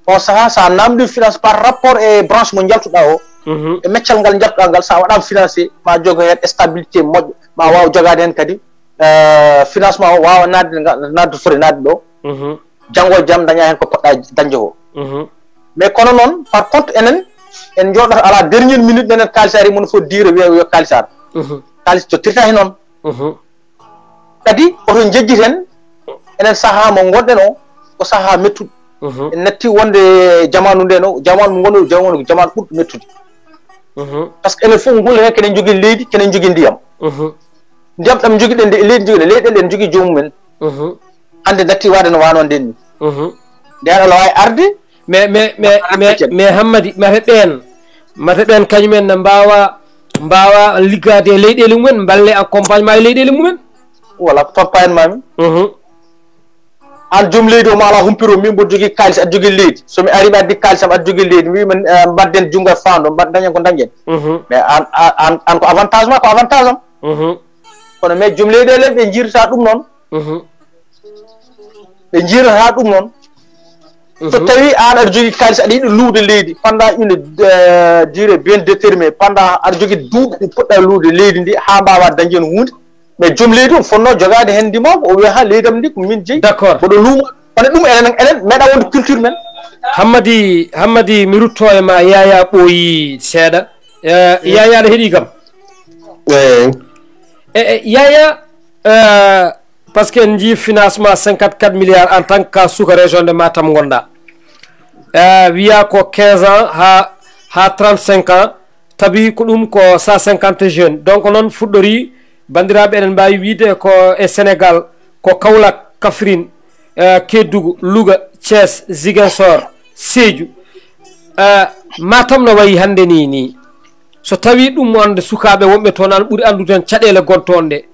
on saaha sa namdi finance par rapport e branche mo jaltuɗa o e meccal ngal jaltuɗa ngal sa waɗama financé ma jogo hen stabilité moƴƴo ma waw jogade hen kadi financement o wawa nadde foti nadde ɗo janggo e jaam daña hen ko poɗɗa dañde ko mais kono noon par contre enen en jooɗata ala dernière minute nenen kalis ari mono fof diire wiya yo kalis ar kalis jottirta hen noon kadi oto jejjiten enen saaha mo gonɗen o ko saaha mettuɗo en natti wonde jamanu nde no jamanu ngonu jamanu ɓurɗo mettude par ce que enen fof ngulla hen kenen jogui leydi kenen jogui ndiyam ndiyam ɗam joguiɗen nde leydi joguiɗen leyɗele en jogui jomumen hande natti wade no wano nden ni nden ala wawi arde mais Hammadi mate ɓen kañumen ne mbawa liggade e leyɗele mumen balle accompagnement e leyɗele mumen voilà toppa en mami an joom leydi o ma ala humpiro min mboɗo jogui kalis aɗa jogui leydi somi ari mi addi kalis am aɗa jogui leydi mi wima mbadden junggo e fando dañen ko dañen mais an ko avantage ma ko avantage am kono mais joom leyɗele ɓe jirta ɗum noon ɓe jirata ɗum noon so tawi an aɗa jogui kalis aɗa yiɗi luude leydi pendant une durée bien déterminée pendant aɗa jogui duuɓi ɗi poɗɗa luude leydi ndi ha mbawa dañde hen hunde mais joom leydi o fonno jogade hen ndimamo o wiya ha leydam ndi ko min jeeyi d'accord mboɗo luuma kono ɗum enen meeɗa wonde culture men Hammadi mi rutto e ma Yaya ɓooyi seeɗa Yaya aɗa heeɗi kam Yaya par ce que en jii financement 54 milliards en tant que suka région de Matam gonɗa wiya ko 15 ans ha 35 ans tabi ko ɗum ko 150 jeunes donc noon fuɗɗori bandiraɓe eɗen mbawi wiide ko e Sénégal ko Kaolack Kaffrine Kédougou Louga Thiès Ziguinchor Sédhiou Matam no wayi hande ni so tawi ɗum wonde sukaɓe wonɓe toon an ɓuuri andude hen caɗele gontoon ɗe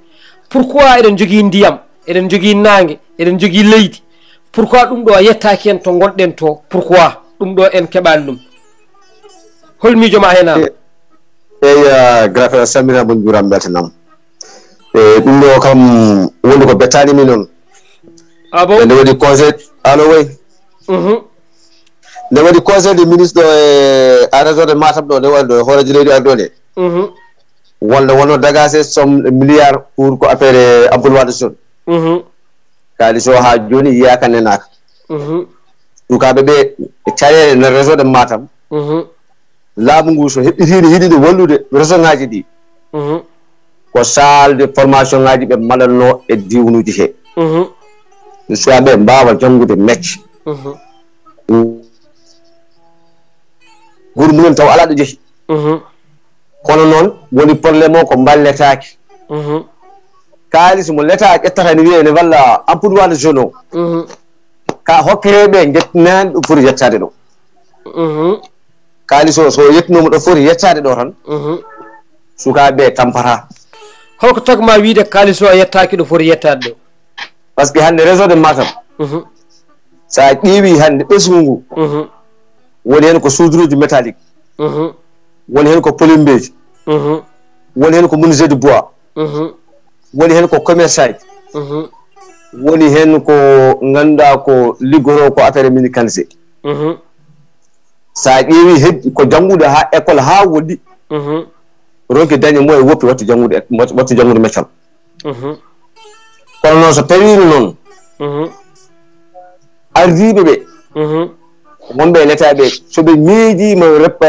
pourquoi eɗen jogui ndiyam eɗen jogui nangue eɗen jogui leydi pourquoi ɗum ɗo yettaki hen to gonɗen to pourquoi ɗum ɗo en keɓani ɗum hol miijo ma henama eyi grafere salmina mon juuram beltanam ɗum ɗo kam woni ko bettanimi noon bon nde waɗi conseil allo way nde waɗi conseil des ministre ɗo e région de Matam ɗo nde waɗi ɗo horeji leydi arɗo nde wonno dagase somme milliard pour ko affaire emploi de jeune kalis o ha joni yiyaka nenaka sukaɓe ɓe e caɗele nder région de Matam laamu ngu so heɓɓitino yiɗide wallude région ngaji ɗi ko salle de formation ngaji ɓe malanno e diwanuji he sukaɓe mbawa janngude mecce guure mumen taw ala ɗo jeehi kono noon woni probléme o ko balletaki kalis mo l'État ƴettata ne wiye ne walla emploi de jeune o ka hokkereɓe jettinani ɗo foti yettade ɗo kalis o so yettinomo ɗo foti yettade ɗo tan sukaɓe tampata holko tagma wiide kalis o yettaki ɗo foti yettade ɗo par ce que hande réseau de Matam sa ƴeewi hande ɓesgu ngu woni hen ko soudruji métallique woni hen ko plombeji woni hen ko menuisier de bois woni hen ko commerçant woni hen ko ganduɗa ko liggoro ko affaire mécanicien sa ƴeewi heddi ko janngude ha école ha woɗɗi ronki dañe mo e woppi wattu janngude meccal kono noon so tawino noon ardiɓe ɓe wonɓe e l'État ɓe soɓe miijima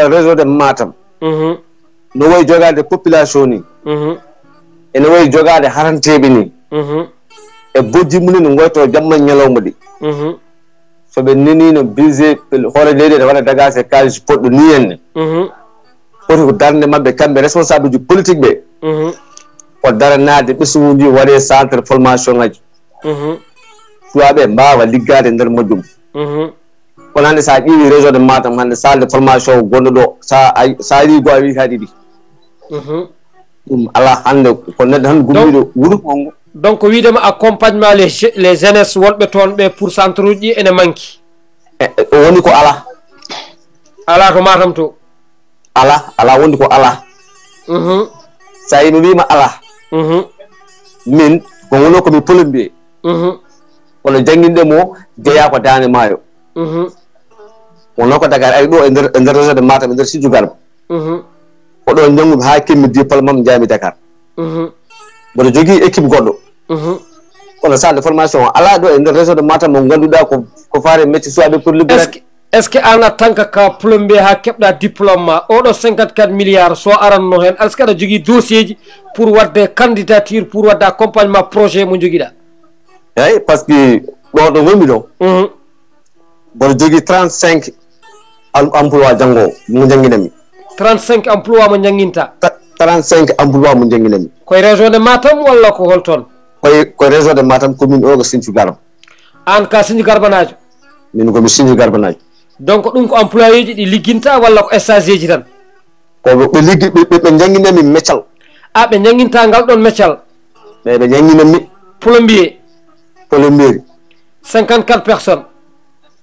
réseau de Matam no wayi jogade population ni ene wayi jogade haranteɓe ni e bojji mumen no goyto jamma ñalawma ɗi soɓe nenino budget hoore leydi ne waɗa dagase kalis poɗɗo ni henne foti ko darde mabɓe kamɓe responsable uji politique ɓe ko daranade ɓesguji waɗe centre formation ngaji suwaɓe mbawa liggade nder majjum kono hannde sa ƴiwi réseau de Matam hannde salle de formation gonɗo ɗo sa ari go a wi ka ɗiɗi ɗum ala hannde ko neɗɗo tan gummiɗo wuro ngo. donc wiidema accompagnement les jeunesse wonɓe toon ɓe pour centre uji ɗi ene manki woni ko ala to Matam to ala wondi ko ala sa yimi wima ala min ko wono komi polombier kono jangguinde mo jeeya ko dane maayo wono ko Dakar ari ɗo e nder réseau de Matam e nder Sédhiou Garba ko ɗo janggude ha kemmi diplôme am jaami Dakar mboɗo jogui équipe goɗɗo kono salle de formation ala ɗo e nder réseau de Matam mo ganduɗa ko faare métier suwaɓe pour libérer. est ce que an a tant que ka plombier ha keɓɗa diplôme ma oɗo 54 milliards so aranno hen est ce que aɗa jogui dossier ji pour wadde candidature pour wadde accompagnement projet mo joguiɗa eyyi par ce que ɗo ɗo wonmi ɗo mboɗo jogui 35 emploi janggowo mo jangguinami 35 emploi mo jangguinta 35 emploi mo jangguinami koye région de Matam walla ko holton koye région de Matam commune o ko Sédhiou Garba an ka Sédhiou Garbanajo min komi Sédhiou Garbanajo donc ɗum ko employé ji ɗi ligginta walla ko stage ji tan ko ɓe liggi ɓe jangguinami meccal ɓe jangguinta ngal ɗon meccal ɓe jangguinami plombier 54 personnes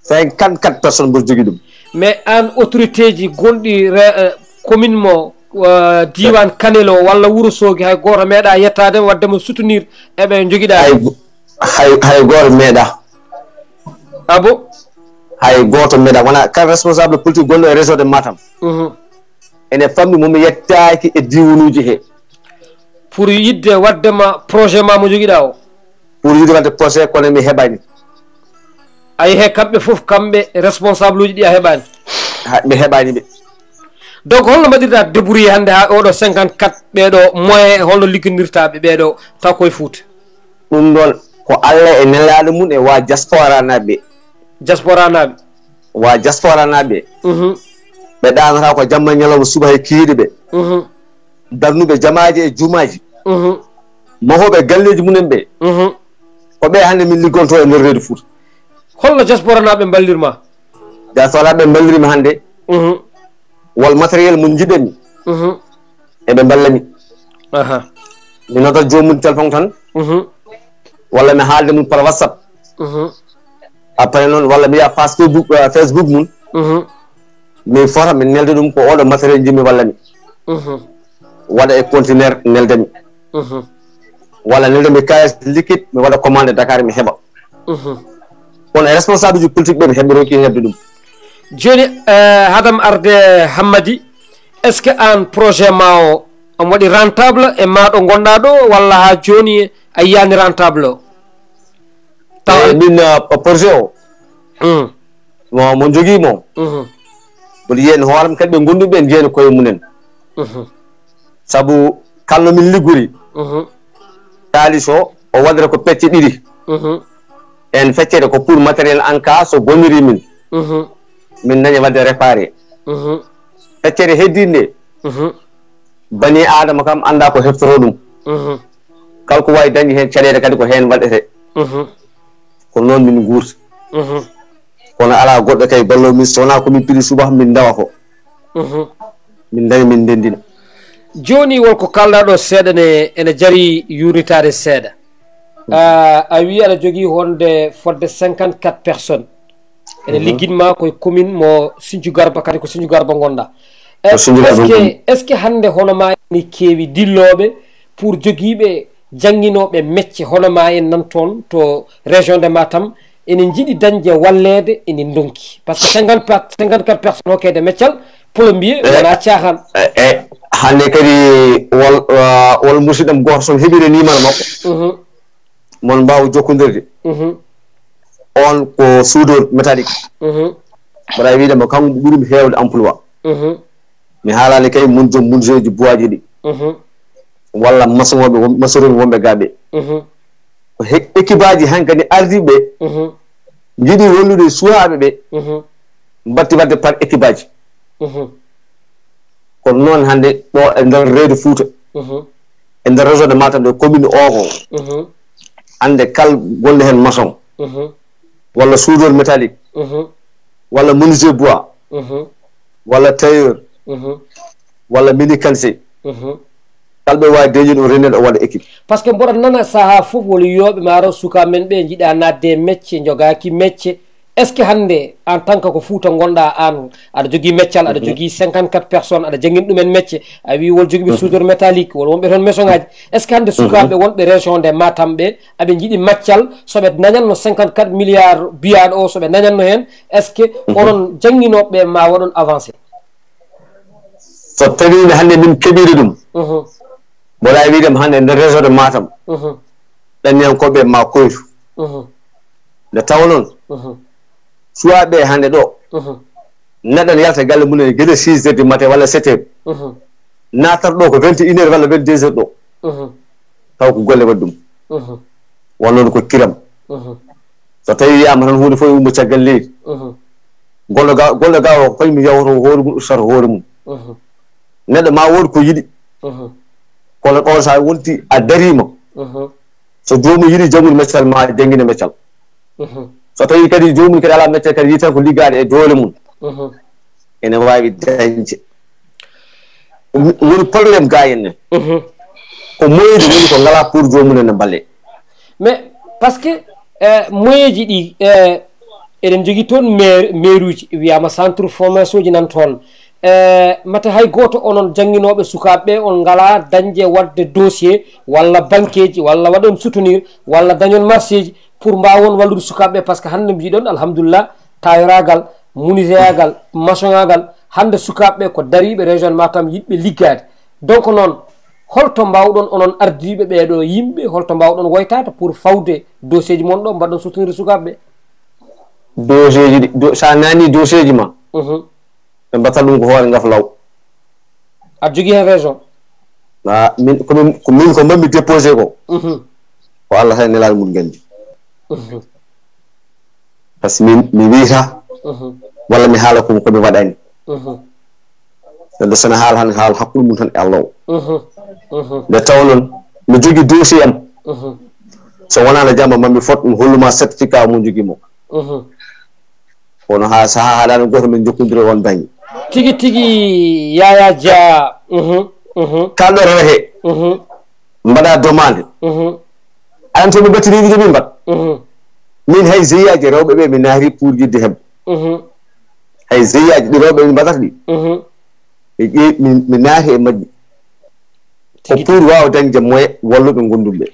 54 personnes mboɗo jogui ɗum mais an autorité ji gonɗi commune mo diwan Kanel o walla Wourossogui hay goto meeɗa yettade waddemo soutenir eɓe joguiɗa hay goto meeɗa abo hay goto meeɗa wona kala responsable politique gonɗo e réseau de Matam ene fammi momi yettaki e diwanuji he pour yidde waddema projet ma mo joguiɗa o pour yidde wadde projet kono mi heɓani ayi he kamɓe foof kamɓe responsable uji ɗi a heɓani mi heɓani ɓe donc holno mbaɗirɗa débrouillé hannde ha oɗo 54 ɓeɗo moyen holno liggodirtaɓe ɓeɗo taw koye Fouta ɗum ɗon ko Allah e nelaɗo mum e wa diaspora naɓe ɓe ɗanata ko jamma ñalawma suba he kiiɗe ɓe darnuɓe jamaji e jumaji mahoɓe galleji mumen ɓe ko ɓe hannde min liggonto e nder reedu Fouta holno diaspora naɓe ballirma hannde wal matériel mo jiɗemi eɓe ballami mi notat jomum téléphone tan walla mi haalde mum par WhatsApp après noon walla mi yiya Facebook mum min fota min nelde ɗum ko oɗo matériel jimmi wallami waɗa e conteneur neldemi walla neldemi kayes liquide mi waɗa commande Dakar mi heɓa kono e responsable ji politique ɓe mi heɓɓoroki hebde ɗum joni hadam arde Hammadi est ce que an projet ma o on waɗi rentable e maɗo gonɗa ɗo walla ha joni a yiyani rentable o taw min projet o mo joguimo mboɗo yiyani hooram kadi ɓe gonduɓe en jeeyani koye mumen saabu kalno min liggori kalis o waɗata ko pecce ɗiɗi en feccede ko pour matériel en cas so boniri min daña wadde réparé feccere heddinde bani adama kam anda ko heftoro ɗum kala ko wawi dañde hen caɗele kadi ko hen waɗete ko noon min guurta kono ala goɗɗo kay ballo min so wona komin piri suba min dawa ko min daña min ndendina joni wonko kalɗaɗo seeɗa ene jaari yuritade seeɗa a wi aɗa jogui honde fodde 54 personnes ene ligguinma koye commune mo Sédhiou Garba kadi ko Sédhiou Garba gonɗa est ce que hande hono ma ni keewi dilloɓe pour joguiɓe jangguinoɓe métier hono ma en nan toon to région de Matam ene jiiɗi dañde wallede ene donki par ce que 54 personnes hokkede meccal plombier wona caahan hande kadi wol musidɗam goto son heeɓire numéro makko mon mbawa jokkodirde on ko soudeur métallique mbaɗa wiidemo kanko ɓuurimi hewde emploi mi haalani kay mun joom menuisier ji bois ji ɗi walla maçonnerie wonɓe gaɓe ko équipe aji han kadi ardiɓe jiiɗi wallude suwaɓe ɓe mbatti wadde par équipe aji kono noon hande ɗo e nder reedu Fouta e nder région de Matam de commune o hande kal golle hen maçon walla soudeur métallique walla menuisier bois walla tailleur walla mécanicien kalɓe wawi deñi ɗo renel o waɗa équipe par ce que mboɗo nana saaha fof woni yoɓe maaro suka men ɓe jiiɗa nadde métier jogaki métier est ce que hande en tant que ko Fouta gonɗa an aɗa jogui métial aɗa jogui 54 personnes aɗa jangguini ɗumen métier a wi wol joguiɓe soudeur métallique wol wonɓe toon maison ngaji est ce que hande sukaɓe wonɓe région de Matam ɓe aɓe jiiɗi maccal soɓe dañatno 54 milliards biyaɗo o soɓe dañatno hen est ce que onon jangguinoɓe ma waɗon avancé so tawino hande min keɓiri ɗum mboɗa wiidem hande nder région de Matam ɗanniyankoɓe ma koytu nde taw noon suwaɓe hande ɗo neɗɗo ne yalta galle mum gueɗe 6 heures du matin walla 7 heures natat ɗo ko 21 heures walla 22 heures ɗo taw ko golle waɗi ɗum wonnoon ko kiram so tawi wiyama tan hunde fof ummo caggal leydi golle ga o ko kañum yawto hoore mum ustata hoore mum neɗɗo ma woodi ko yiɗi kono ɗon sa wonti a darima so jomum yiɗi jangude meccal ma jangguine meccal so tawi kadi jomum kadi ala meccal kadi yi tan ko liggade e doole mum ene wawi dañde woni probléme ga henne ko moyeji woni ko ngala pour jomum ene balle mais par ce que moyeji ɗi eɗen jogui toon maire uji wiyama centre formation ji nan toon mata hay goto onon jangguinoɓe sukaɓeɓe on ngala dañde wadde dossier walla banque ji walla waɗon soutenir walla dañon marché ji pour mbawon wallude sukaɓeɓe par ce que hande mbiɗon alhamdulillah tayoragal muniséyagal maçonagal hande sukaɓeɓe ko dariɓe région Matam yiɗɓe liggade donc noon holto mbawɗon onon ardiɓe ɓeɗo yimɓe holto mbawɗon woytade pour fawde dossier ji mon ɗo mbaɗon soutenir sukaɓeɓe dossier ji ɗi sa nani dossier ji ma ɓe mbatta ɗum ko hoore ngaf law aɗa jogui hen raison min ko mami déposé ko ko Allah tan nelaɗo mum gandi par ce que mi wiita walla mi haala komi waɗani neɗɗo sene haala han haala hakkude mum tan e Allah o nde taw noon mi jogui dossier am so wonano jamma mami fot ɗum holluma certificat mum joguimo kono ha saha haɗano goto min jokkodiri on banggue tigi tigi Yaya Dia kalɗo rewete mbaɗa demande aɗa to mi battiriji min mbat min hay jeyaji rewɓe ɓe mi naari pour yidde heɓɓe hay jeyaji ɗi rewɓe min mbatata ɗi mi naari e majji ko pour wawa dañde moyen walluɓe gonduɓe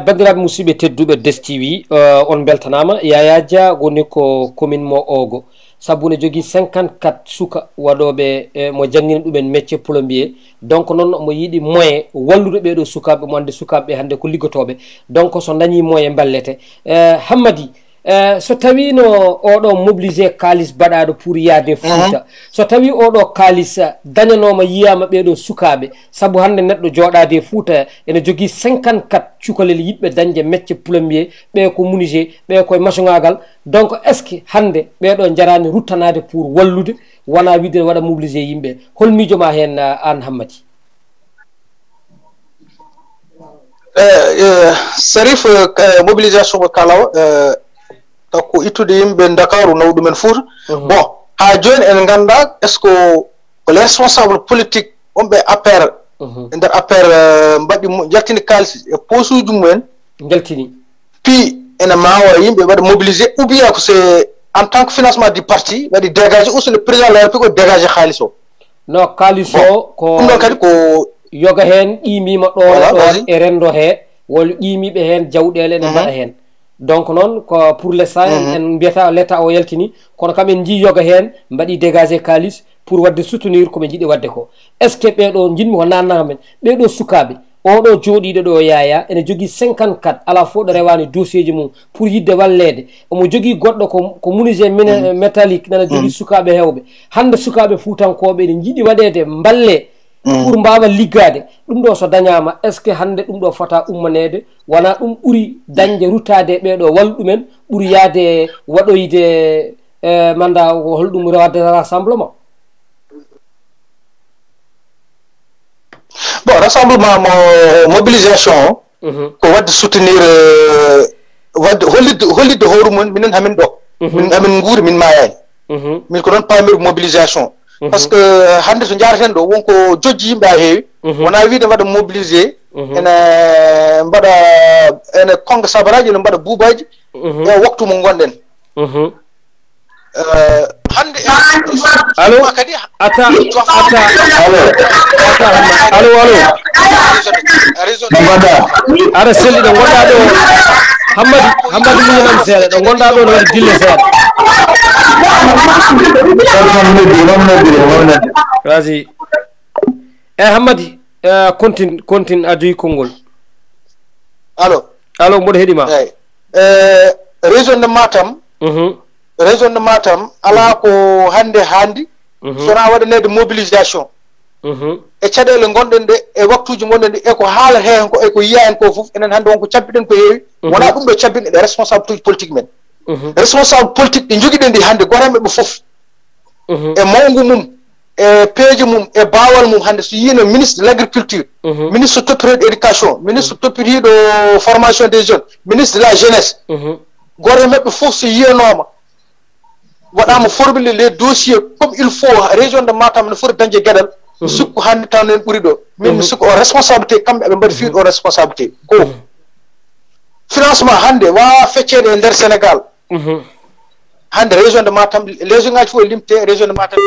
bandiraɓe musidɓe tedduɓe DSTV on beltanama Yaya Dia woni ko commune mo Ogo saabu ne jogui 54 suka waɗoɓe mo jangguini ɗumen métier plombier donc noon mo yiiɗi moyen wallude ɓeɗo sukaɓe mo ande sukaɓeɓe hande ko liggotoɓe donc so dañi moyen ballete Hammady so tawino oɗo mobilisé kalis baɗaɗo pour yaade Fouta so tawi oɗo kalis dañanoma yiyama ɓeɗo sukaɓe saabu hande neɗɗo joɗade Fouta ene jogui 54 cukalel yiɗɓe dañde métier plombier ɓe ko menuisier ɓe koye maçonagal donc est ce que hande ɓeɗo jarani ruttanade pour wallude wona wiide waɗa mobilisé yimɓe hol miijoma hen an Hammady Sarif mobilisation ko kala ko ittude yimɓe Dakaru naw ɗumen Fouta bon ha joni en ganda est ce que ko les responsable politique wonɓe APR e nder APR mbaɗi jaltini kalis e posuji mumen jaltini puis ene mawa yimɓe waɗa mobilisé ou bien ko c'est en tant que financement du parti waɗi dégagé ou c'est le président de la République o dégagé halis o no kalis o ko ɗum ɗon kadi ko yoga hen qimima ɗon e rendo he wol qimiɓe hen jawɗele ene mbaɗa hen donc noon ko pour l'instant en mbiyata l'état o yaltini kono kam en jii yoga hen mbaɗi dégagé kalis pour wadde soutenir koɓe jiiɗi wadde ko est ce que ɓeɗo jinmi ko nannama men ɓeɗo sukaɓe oɗo jooɗiɗo ɗo Yaya ene jogui 54 ala fof ɗo rewani dossier ji mum pour yidde wallede omo jogui goɗɗo ko menuisier métallique nana jogui sukaɓe hewɓe hande sukaɓe Foutankoɓe ene jiiɗi waɗede balle pour mbawa liggade ɗum ɗo so dañama est ce que hande ɗum ɗo fota ummanede wona ɗum ɓuuri dañde ruttade ɓeɗo wallu ɗumen ɓuuri yaade waɗoyde manda holɗum wadde rassemblement bon rassemblement mobilisation ko wadde soutenir wadde hollidde hoore mum minen hamin ɗo min amin nguuri min maayani min ko noon pamir mobilisation par ce que hannde to jaraten ɗo wonko jojji yimɓe ha heewi wona wiide mbaɗa mobilisé ene mbaɗa ene konga sabaraji ene mbaɗa buubaji e waktu mo gonɗen hande allo kadi ata allo aɗa selli ɗo gonɗa ɗo hammadi muñanan seeɗa ɗo gonɗa ɗo no waɗi dille seeɗa vas-y hammadi continue a joyi konngol allo mboɗo heeɗima région de Matam région de Matam ala ko hande handi sona waɗanede mobilisation e caɗele gonɗen ɗe e waktuji gonɗen ɗe eko haala heen ko eko yiya en ko fof enen hannde wonko cabbiɗen ko heewi wona ɗum ɗo cabbinɗe ɗe responsable politique men responsable politique ɗi joguiɗen ɗi hannde goremeɓe ɓe fof e mawgu mum e peeje mum e baawal mum hannde so yino ministre de l' agriculture ministre toppitiɗo éducation ministre toppitiɗo formation des jeunes ministre de la jeunesse goremeɓe fof so yiyanoma waɗama formulé les dossiers comme il faut région de Matam ne foti dañde gueɗal mi sikku hannde tan en ɓuuri ɗo min mi sikku o responsabilité kamɓe eɓe mbaɗi fiiɗo o responsabilité ko financement hannde wawa feccede e nder Sénégal hannde région de Matam région ngaji fof e limte région de Matam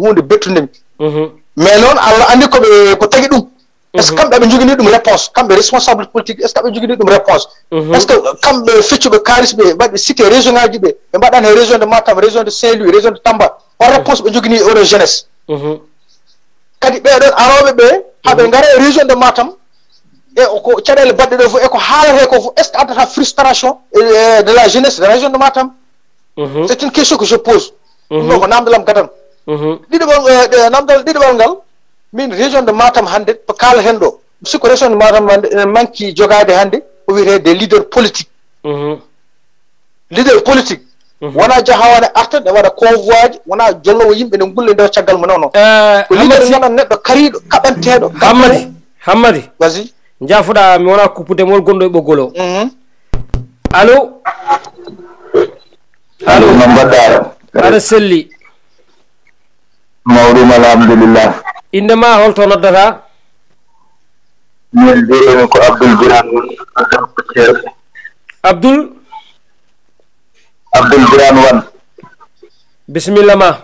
hunde bettudemi mais noon Allah andi ko tagui ɗum est ce que kamɓe ɓe jogini ɗum réponse kamɓe responsable politique est ce que ɓe jogini ɗum réponse est ce que kamɓe feccuɓe kalis ɓe mbaɗɓe cité région ngaji ɓe ɓe mbaɗani e région de Matam région de Saint-Louis région de Tamba on réponse ɓe jogini oɗo jeunesse kadi ɓeɗon aroɓe ɓe haɓe gara e région de Matam e ko caɗele baɗɗe ɗo fof eko haalate ko fof est ce que addata frustration de la jeunesse de la région de Matam c'est une question que je pose ɗum ɗo ko namdalam gadan namdal ɗiɗoɓal ngal min région de Matam hannde to kaala hen ɗo mi sikku région de Matam ene manqui jogade hannde ko wiyete des leaders politiques leader politique wona jahawane arta ne waɗa convoi ji wona jollowo yimɓe ne gulle nder caggal mo nono ko leader ganan neɗɗo kariɗo kaɓanteɗo hammadi vas-y jafuɗa mi wona kuppudemol gonɗo e ɓoggol o allo no mbaɗɗa aɗa selli mawɗum alhamdulillah indema holto noddata min mbiyemi ko Abdoul Birane Abdoul Birane Wane bisimilla ma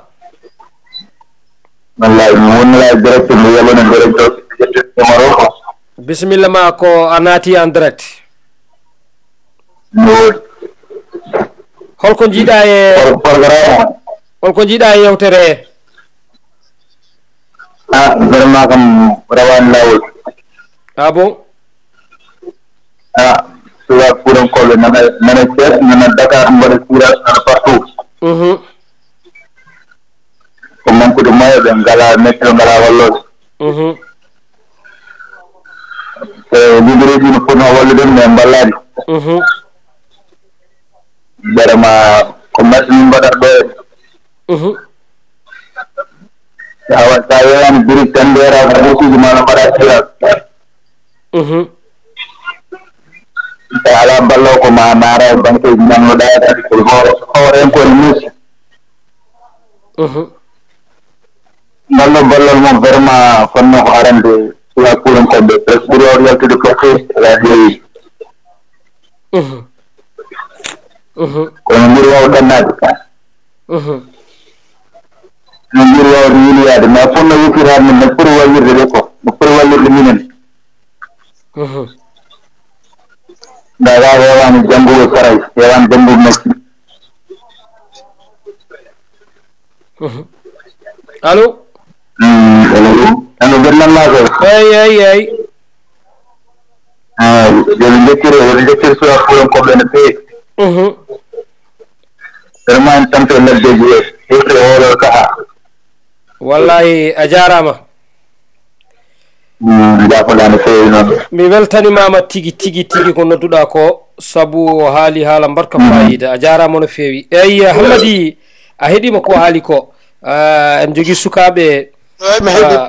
wallahi mi wonnira direct mi yalona direct numéro o bisimilla ma ko a naati en direct holko jiiɗa e programme holko jiiɗa e yewtere he vraiment kam rawani lawol bon suwa kurankoɓe nana Thiès nana Dakar mbaɗa courage nana partout ko manqude moyen ɓe ngala météo ngala walloɓe liggoriji no fotno wallude mais mballani vraiment ko merci min mbaɗat ɗo sa yeyani biri tan ndera bokuji mana mbaɗa tirage ala ballo ko ma nara banque ji nannoɗa tati ko horen kone musi ballol moom vraiment fonno ko arande suwa kurankoɓe presque ɓuuri o yaltude porté ala heewi kono mbiri waw ɗannade no mbiri wawde yiliyade ma fonno yettirade men no ɓuuri wallirde ɗe ko no ɓuuri wallirde minen daga hewani janngugo saray hewani janngugo makki allo ano gonnanma ko eyi yoɓe jettiri suwa kurankoɓe no feewi vraiment en tanto laddeji he hefre oɗo kaha wallahi a jarama jafoɗa no feewi noon mi weltanimama tigi ko nodduɗa ko saabu o haali haala mbarka fayida a jarama no feewi eyi hammadi a heeɗima ko haali ko en jogui sukaɓe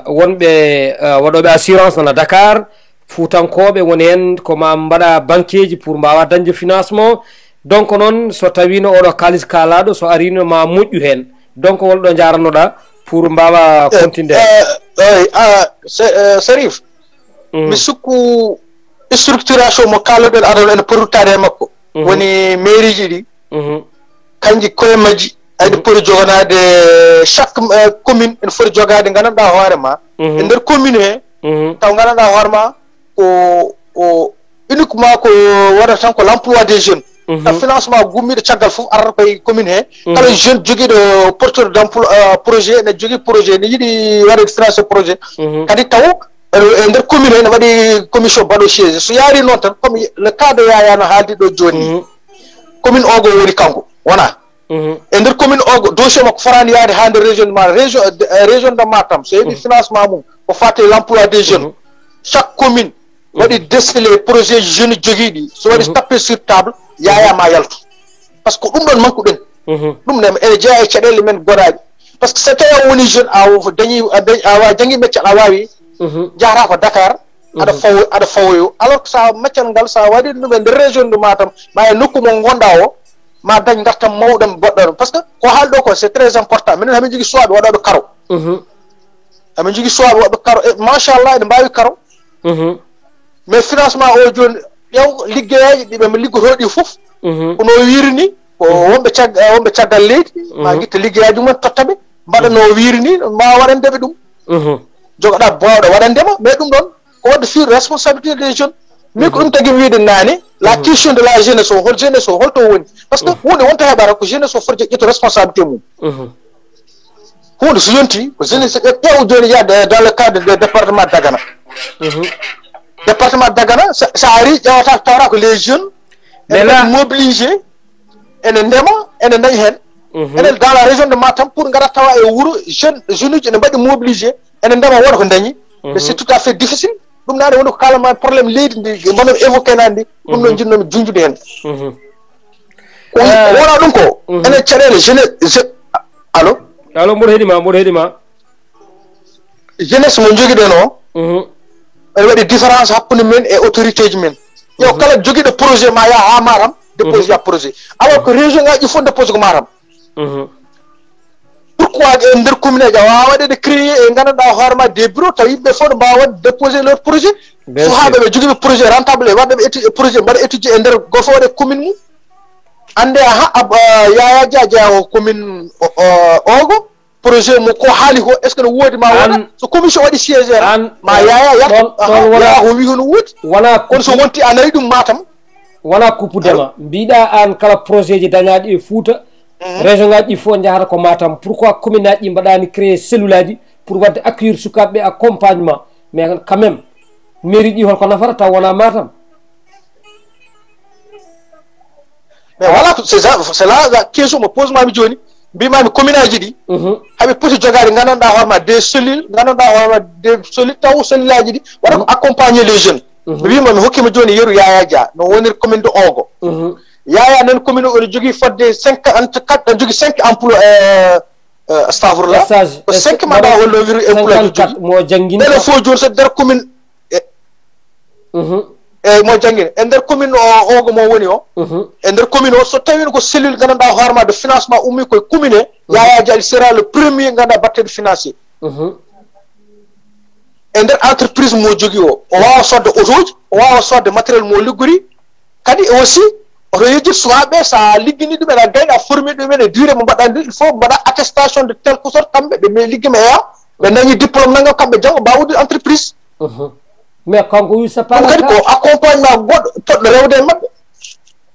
wonɓe waɗoɓe assurance nana Dakar fuutankoɓe woni hen koma mbaɗa banque ji pour mbawa dañde financement donc noon so tawino oɗo kalis kalaɗo so arino ma moƴƴu hen donc wolɗo jaranoɗa pour mbawa continuer Sarif mi sukku structuration mo kaloɗen aɗa ene portare makko woni mairie ji ɗi kanji koye majji ayde poti joganade chaque commune ene foti jogade gandanɗa hoore ma e nder commune he taw gandanɗa hoore ma ko uniquement ko waɗata tan ko l' emploi des jeunes ta financement gummiɗo caggal fof arata koye commune he kala jeune joguiɗo porteur d' emploi projet ene jogui projet ne yiiɗi waɗede financé projet kadi taw e nder commune he ne waɗi commission baɗo siége so yaari noon tan comme le cas de Yaya no haaldi ɗo joni commune ogo woni kanko wona e nder commune ogo dossier makko forani yaade ha nder région de Matam so heeɓi financement mum ko fate l' emploi des jeunes chaque commune waɗi décelé projet jeune joguiɗi so waɗi tappé sur table Yaya ma yaltu par ce que ɗum ɗon manque ɗen ɗum nem ene jeeya e caɗele men goɗaɗi par ce que so tawi a woni jeune a jangui métier a wawi jahata ko Dakar aɗa fawoyo alors que sa métier ngal sa waɗi ɗum e nder région de Matam ma e nokku mo gonɗa o ma dañ gartam mawɗam boɗɗo parce que ko haalɗo ko c'est très important minen hamin jogui choix ɓe waɗaɓe karo hamin jogui choix ɓe waɗɓe karo e machallah ene mbawi karo mais financement o joni ƴew liggeyaji ɗiɓe mi liggotoɗi foof kono wirini ko wonɓe caggal leydi ma guitta liggeyaji mumen tottaɓe mbaɗa no wirini ma waɗandeɓe ɗum jogoɗa bawɗo waɗandema mais ɗum ɗon ko wadde sur responsabilité des jeunes min ko ɗum tagui wiide nane la question de la jeunesse o hol jeunesse o holto woni par ce que hunde wonta heɓata ko jeunesse o foti ƴetto responsabilité mum hunde so yonti ko jeunesse ƴeew joni yaade dans le cadre de département Dagana département Dagana sa ari ƴewata tawra ko les jeunes ene mobilisé ene ndema ene dañi hen enen dans la région de Matam pour ngara tawa e wuuro jeune uji ene mbaɗi mobilisé ene ndema woda ko dañi mais c'est tout à fait difficile ɗum nane woni ko kalama probléme leydi ndi mbonomi évoqué nani ndi ɗum ɗon jinnomi junjude hen wona ɗum ko enen caɗele jeunesse allo mboɗo heeɗima jeunesse mo joguiɗen o ene waɗi différence hakkude men e autorité ji men yo kala joguiɗo projet ma ya ha Matam dépose ya projet alors que région ngaji fof dépose ko Matam pourquoi e nder commune aji a wawa waɗede créer e gandanɗa hoorema des bureaux taw yimɓe fof ɗo mbawa wadde déposer leur projet suhaɓe ɓe joguiɓe projet rentable e waddeɓe étude projet mbaɗa étudier e nder goto fof waɗe commune mum ande Yaya Dia jeeya commune ogo projet mo ko haali ko est ce que no woodi ma waɗa so commission waɗi siégé ma Yaya yalta o wi hono woodi kono so wonti a nayi ɗum Matam wona kuppudema mbiɗa an kala projet ji dañaɗi e Fouta région ngaji ɗi fof jahata ko Matam pourquoi commune aji ɗi mbaɗani créé cellule aji pour wadde accueillir sukaɓeɓe accompagnement mais quand même mairie ɗi holko nafata taw wona Matam mais voilà c'est là la question mo pose mami joni mbimami commune aji ɗi haɓe poti jogade gandanɗa hoorema des cellules gandanɗa hoorema des cellules taw cellule aji ɗi waɗa ko accompagner les jeunes mi wima mi hokkima joni yeru Yaya Dia no woniri commune de Ogo Yaya nen commune o ene jogui fodde 54 jogui 5 emploi astafurlah ko 5 maɗa holno wiri emploi jogui mo jangguini ɓeɗe fof joni so nder commune eyyi mo jangguini e nder commune o Ogo mo woni o e nder commune o so tawino ko cellule gandanɗa hoorema de financement ummi koye commune he Yaya Dia il sera le premier ganduɗa batteɗo financier e nder entreprise mo jogui o wawa sodde autoji o wawa sodde matériel mo liggori kadi aussi oto yejjit sukaɓe sa liggini ɗumen a gayɗa formé ɗumen e durée mo mbaɗa ndi il faut mbaɗa attestation de quelque sorte kamɓe ɓe liggima eya ɓe dañi diplôme naggam kamɓe janggo mbawa udde entreprise mais kanko wi c'est pas ɗum kadi ko accompagnement goɗɗo poɗɗo rewde e mabɓe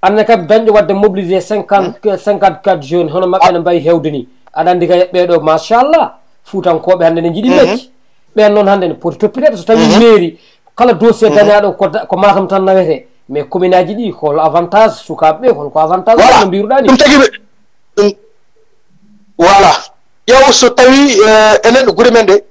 anne kam dañɗo wadde mobilisé 54 jeunes hono mabɓe ne mbawi hewde ni aɗa andi kay ɓeɗo machallah fuutankoɓe hannde ne jiiɗi mecce ɓen noon hannde ne poti toppitede so tawi mairie kala dossier dañaɗo ko Matam tan nawete mais commune aji ɗi hol avantage sukaɓeɓe holko avantage no mbiruɗa ni ɗum tagui ɗum voilà ƴeew so tawi enen ɗo guure men ɗe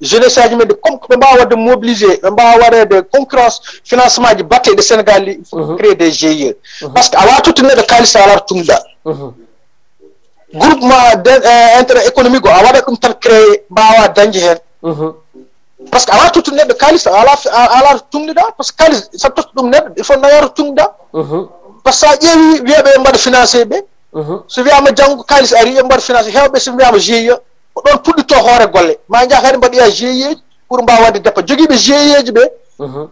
jeunesse aji men ɗe comme ɓe mbawa wadde mobilisé ɓe mbawa waɗede concurrence financement ji batteɗe Sénégal ɗi il faut créer des GIE par ce que a wawa totti neɗɗo kalis a alata tumɗa groupement intérêt économique o a waɗat ɗum tan créé mbawa dañde hen par ce que a wawa totti neɗɗo kalis a alata tumɗiɗa par ce que kalis sa totti ɗum neɗɗo il faut nayoto tumɗiɗa parce que sa ƴeewi wiyaɓe mbaɗa financé ɓe so wiyama janggo kalis ari e mbaɗa financé hewɓe so wiyama GIE ko ɗon puɗɗito hoore golle ma jaa kadi mbaɗoya GIE pour mbawa wadde dépôt joguiɓe GIE ji ɓe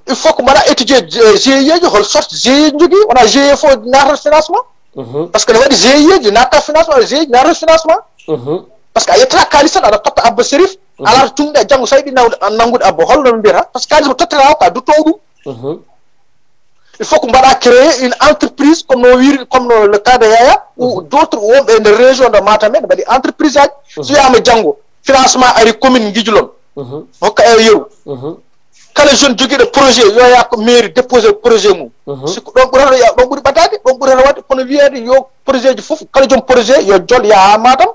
il faut que mbaɗa étudier GIE ji hol sorte GIE ji jogui wona GIE fof natat financement parce que ne waɗi GIE ji natta financement GIE ji natat financement parce que a yettata kalis tan aɗa totta abba sérif ala to tumɗe janggo so yiɗi nanngude abba holno mbiyata par ce que kalis mo tottata ka duttowo ɗum il faut que mbaɗa créer une entreprise comme no wiri comme no le cas de Yaya ou d'autres wonɓe nder région de Matam ɓe mbaɗi entreprise aji so wiyama janggo financement ari commune Guijulon hokka e yeru kala jeune joguiɗo projet yo yaa ko mairie déposé projet mum siko ɗon ɓurata ɗon ɓuuri ɓadade ɗon ɓurata wadde kono wiyede yo projet ji fof kala joom projet yo jol yaha Matam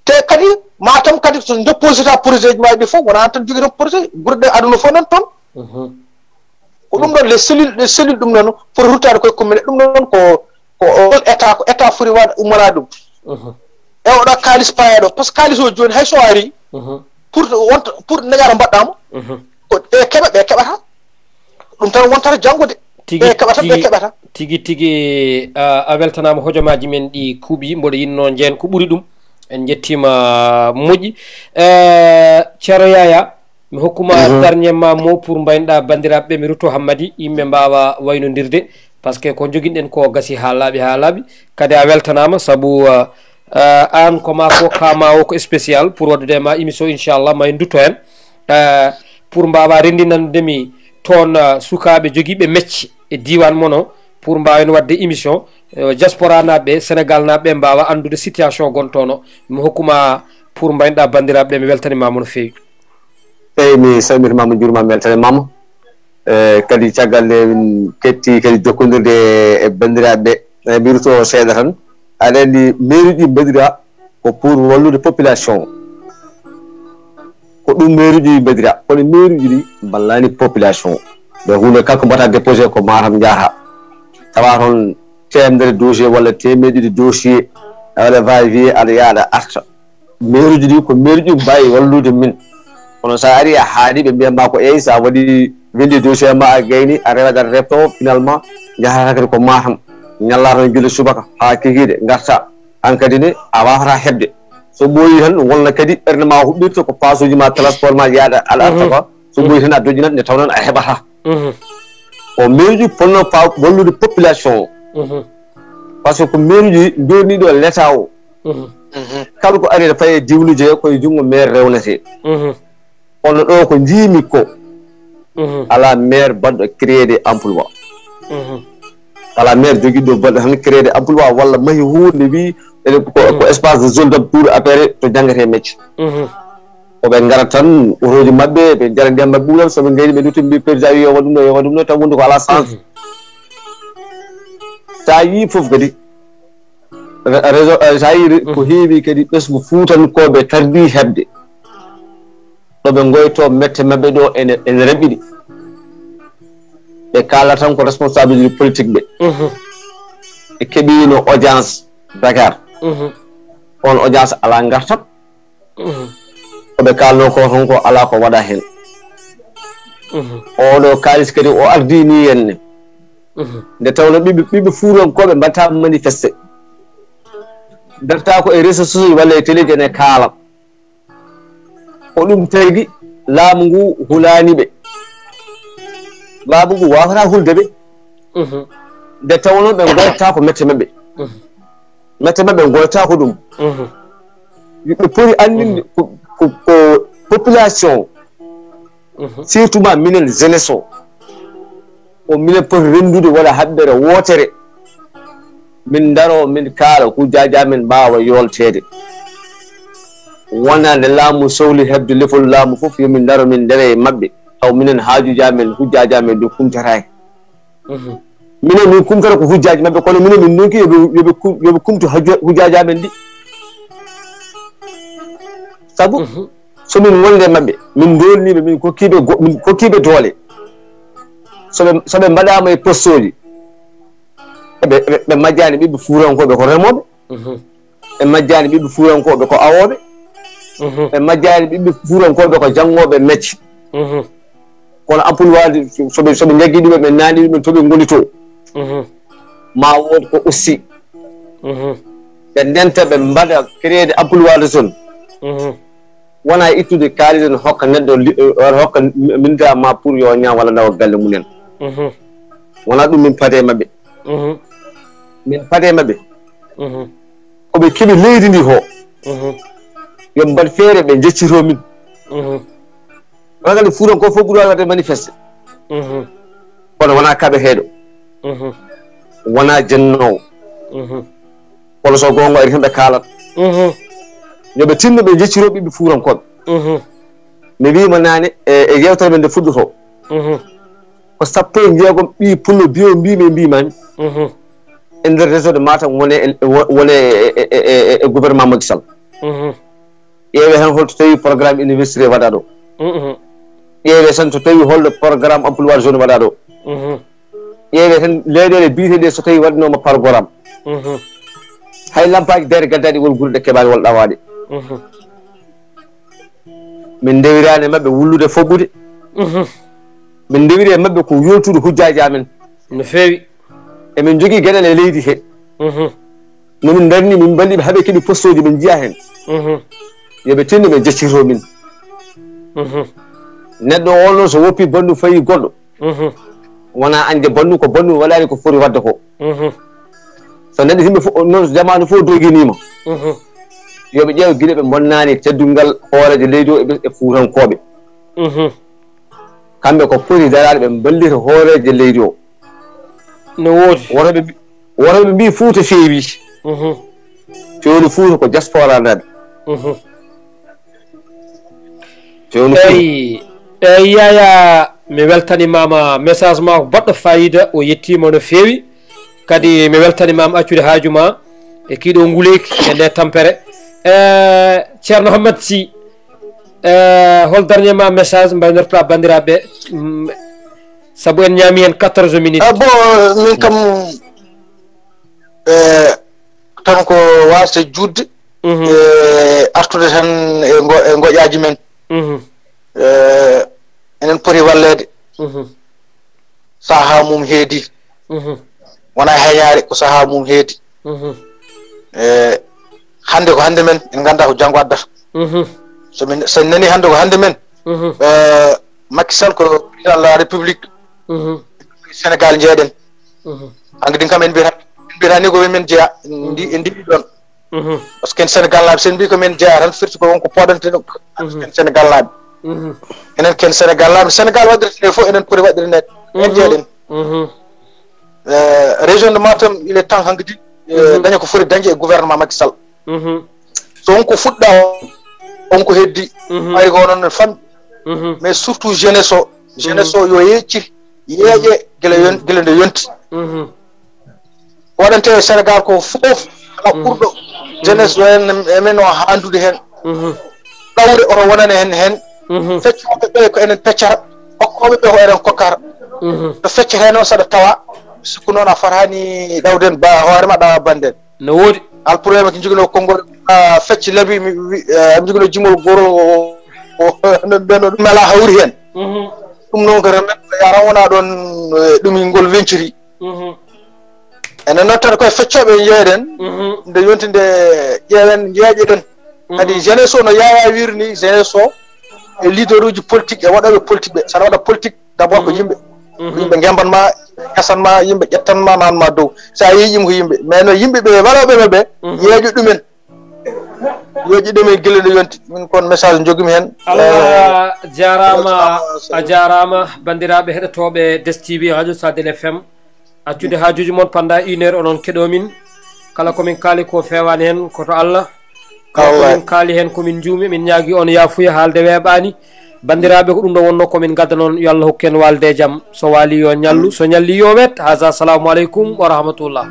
te kadi Matam kadi so déposita projet ji ma ɗi fof wona tan joguiɗon projet ɓurɗe aduna fof nan toon ko ɗum ɗon les cellules ɗum noon pour ruttade koye commune ɗum noon ko état foti waɗ ummana ɗum e oɗo kalis payaɗo par ce que kalis o joni hay so ari pour neñara mbaɗɗamo ko ɓe keɓata ɗum tan wontata janggude ɓe keɓata ɓe keɓata tigi a weltanama hojomaji men ɗi kuuɓi mboɗo yinno jeen ko ɓuuri ɗum en jettima moƴƴi ceero Yaya mi hokkuma dernier ma mot pour mbaynoɗa bandiraɓe mi rutto hammadi yimɓe mbawa waynodirde par ce que ko joguinɗen ko gasi ha laaɓi kadi a weltanama saabu an koma ko kama o ko spécial pour waddude ma émission inchallah ma en dutto hen pour mbawa rendinandemi toon sukaɓe joguiɓe mecce e diwan mono pour mbawen wadde émission diaspora naɓe Sénégal naɓe mbawa andude situation gontono mi hokkuma pour mbaynoɗa bandiraɓe mi weltanimama no fewi. eyi mi salmitimama juurima mi weltanimama kadi caggal nde min ketti kadi jokkodirde e bandiraɓe mi ruto seeɗa tan aɗa andi mairie ɗi mbadira ko pour wallude population ko ɗum mairie ɗi mbadira kono mairie ɗi ballani population ɓe hunde kanko mbata déposé ko Matam jaaha tawa toon temedere dossier walla temedde ɗiɗi dossier awaɗa va vie aɗa yaaɗa arta mairie ɗi ko mairie ɗi mbawi wallude min kono sa ari a haaɗi ɓe mbiyatma ko eyi sa waɗi windi dossier ma a gayni a rewaɗa repto finalement jahata kadi ko Matam ñalla tan juule subaka ha kikiɗe garta an kadi ne a wawata hebde so ɓooyi tan wonna kadi ɓerde ma huɓɓirta ko pasuji ma transport ma yaaɗa aɗa arta ko so ɓooyi tan a doƴinat nde tawnan a heɓata o mairie ji ponno wallude population par ce que ko mairie ji joniɗo l'état o kala ko ari faye diwluje koye junngo maire rewnete kono ɗo ko jiimi ko ala maire baɗɗo créer emploi ala maire joguiɗo baɗɗo tan créer emploi walla mahi hunde wi ko espace de zone pour affaire to jangate mecce oɓe ngara tan otoji mabɓe ɓe jara ndiyam mabɓe ɓuuran soɓe gayni ɓe dutti mbi président wi yo waɗum ɗo yo waɗum ɗo taw wonde ko ala sens sa yi foof kadi réseau sa yi ko heewi kadi ɓesgu fuutankoɓe tardi hebde ɗoɓe goyto mette mabɓe ɗo ene reɓɓiɗi ɓe kala tan ko responsable politique ɓe ɓe keeɓino audience Dakar on audience ala gartam koɓe kalno ko ton ko ala ko waɗa hen oɗo kalis kadi o ardini henne nde tawno ɓiɓɓe fuurankoɓe mbatta manifesté darta ko e réseau sociaux walla e téléji ene kaala ko ɗum tagi laamu ngu hulani ɓe laamu ngu wawata hulde ɓe nde tawno ɓe goyta ko mette mabɓe mette mabɓe goyta ko ɗum ɓe poti andinde ko population surtout ma minen jeunesse o minen poti rendude waɗa haɓɓere wootere min daro min kaala kujaji amen mbawa yoltede wona nde laamu sohli hebde lefol laamu fof yomin daro min ndere e mabɓe taw minen haajuji amen hujjaji amen ɗo kumtataki minen min kumtata ko hujjaji mabɓe kono minen min donki yoɓe kumtu hujjaji amen ɗi sabu somin wonde mabɓe min dolniɓe min kokkiɓe doole soɓe mbaɗama e poste oji ɓe majjani ɓiɓɓe fuurankoɓe ko remoɓe ɓe majjani ɓiɓɓe fuurankoɓe ko awoɓe ɓe majjani ɓiɓɓe fuurankoɓe ko janggoɓe mecce kono emploi soɓe jaggi ɗumen ɓe nani ɗumen toɓe goni to ma wod ko ussi ɓe ndenta ɓe mbaɗa créede emploie zone wona ittude kaaliɗo no hokka neɗɗo hokka minda ma pour yo ñaam walla nawa galle mumen wona ɗum min paade maɓɓe min paade maɓɓe koɓe keeɓi leydi ndi ho yo mbaɗ feere ɓe jeccito min ragade fuuran ko fof ɓuuri waɗde manifeste kono wona kaɓe heeɗo wona jennowo kono so gonga ari hemɓe kaalat yoɓe tinno ɓe jecciro ɓiɓɓe fuurankoɓe mi wima nane e yewtere men nde fuɗɗoto ko 16 ɓi pullo bio mbimi e mbimami e nder réseau de Matam wone e gouvernement Macky Sall ƴeewe hen holto tawi programme université waɗa ɗo ƴeewe tan so tawi holɗo programme emploi jeune waɗa ɗo ƴeewe tan leyɗele biyeteɗe so tawi waɗinoma programme hay lampaji dere gaddaɗi wol gurɗe keɓani wol ɗawaɗe min dewirani mabɓe wullude foɓɓude min dewiri e mabɓe ko yoltude hujjaji amen no feewi emin jogui gueɗel e leydi he nomin darni min balliɓe haaɓe keeɓi poste uji min jiiya hen yoɓe tinno ɓe jeccito min neɗɗo o noon so woppi banndum fayi goɗɗo wona ande banndum ko banndum waɗani ko foti wadde ko so neɗɗo yimɓe fof noon jamanu fof doginima yoɓe ƴeew guila ɓe bonnani teddungal hooreje leydi o e fuutankoɓe kamɓe ko poti darade ɓe ballita hooreje leydi o no woodi wotoɓe mbi Fouta feewi fewni Fouta ko diaspora naɓe eyi yaya mi weltanimama message ma ko baɗɗo fayida o yettima no feewi kadi mi weltanimama accude haaju ma e kiiɗo nguleyki e nde tampere ceerno Hammat Sy hol dernièrement message mbaynortoɗa bandiraɓe saabu en ñaami hen 14 minutes bon min kam tan ko wasde judde artude tan e goƴaji men enen poti wallede saaha mum heedi wona heñaare ko saaha mum heedi hande ko hande men en ganda ko janggo addata so nani hande ko hande men Macky Sall ko président de la république Sénégal jeeɗen hanke ɗin kam en mbiyatani ko men jeeya en ndiɓi ɗon par ce que en Sénégal naaɓe sen mbi ko men jeeya tan firti ko wonko poɗante ɗo en Sénégal naaɓe enen ken Sénégal naaɓe Sénégal waɗirete fof enen poti waɗirnede en jeeɗen région de Matam il est temps hanke daña ko foti dañde e gouvernement Macky Sall so wonko fuɗɗa wonko heddi ari ko noon famɗi mais surtout jeunesse o yo yeccir yeeƴe gila nde yonti waɗante e Sénégal ko fof ala ɓurɗo jeunesse o emen o handude hen ɗawde oto wonane hen feccoɓe ɓe ko enen peccara hokkoɓe ɓe ko enen kokkata to feccete noon saɗa tawa sikku noon a fatani ɗawden ba hoorema ɗawa banden no woodi alprouvéme ko jogino konngol fecce laabi mi jogino jimol goro ɗum ala hawri hen ɗum noon ko remen yaran wona ɗon ɗum ngol wenciri enen noon tan koye feccoɓe jeeɗen nde yonti nde ƴeewen jeeƴeɗen kadi jeunesse o no yawa wirni jeunesse o e leader uji politique e waɗoɓe politique ɓe saɗa waɗa politique d' abord ko yimɓe yimɓe gembanma hasanma yimɓe ƴettanma nanma dow sa yeeƴima ko yimɓe mais no yimɓeɓe waɗoɓe maɓe yeeƴo ɗumen yoƴi ɗumen guila nde yonti min kon message jogimi hen Allah jarama a jarama bandiraɓe heɗotoɓe DES TV radio Sadel FM accude haajuji moon pendant 1 heure onon keɗomin kala komin kaali ko fewani hen koto Allah kala komin kaali hen komin juumi min ñaagui on yafuya haalde weeɓani bandiraɓe ko ɗum ɗo wonno komin gadda noon yo Allah hokken walde jaam so waali yo ñallu so ñalli yo wet haza assalamu aleykum wa rahmatullah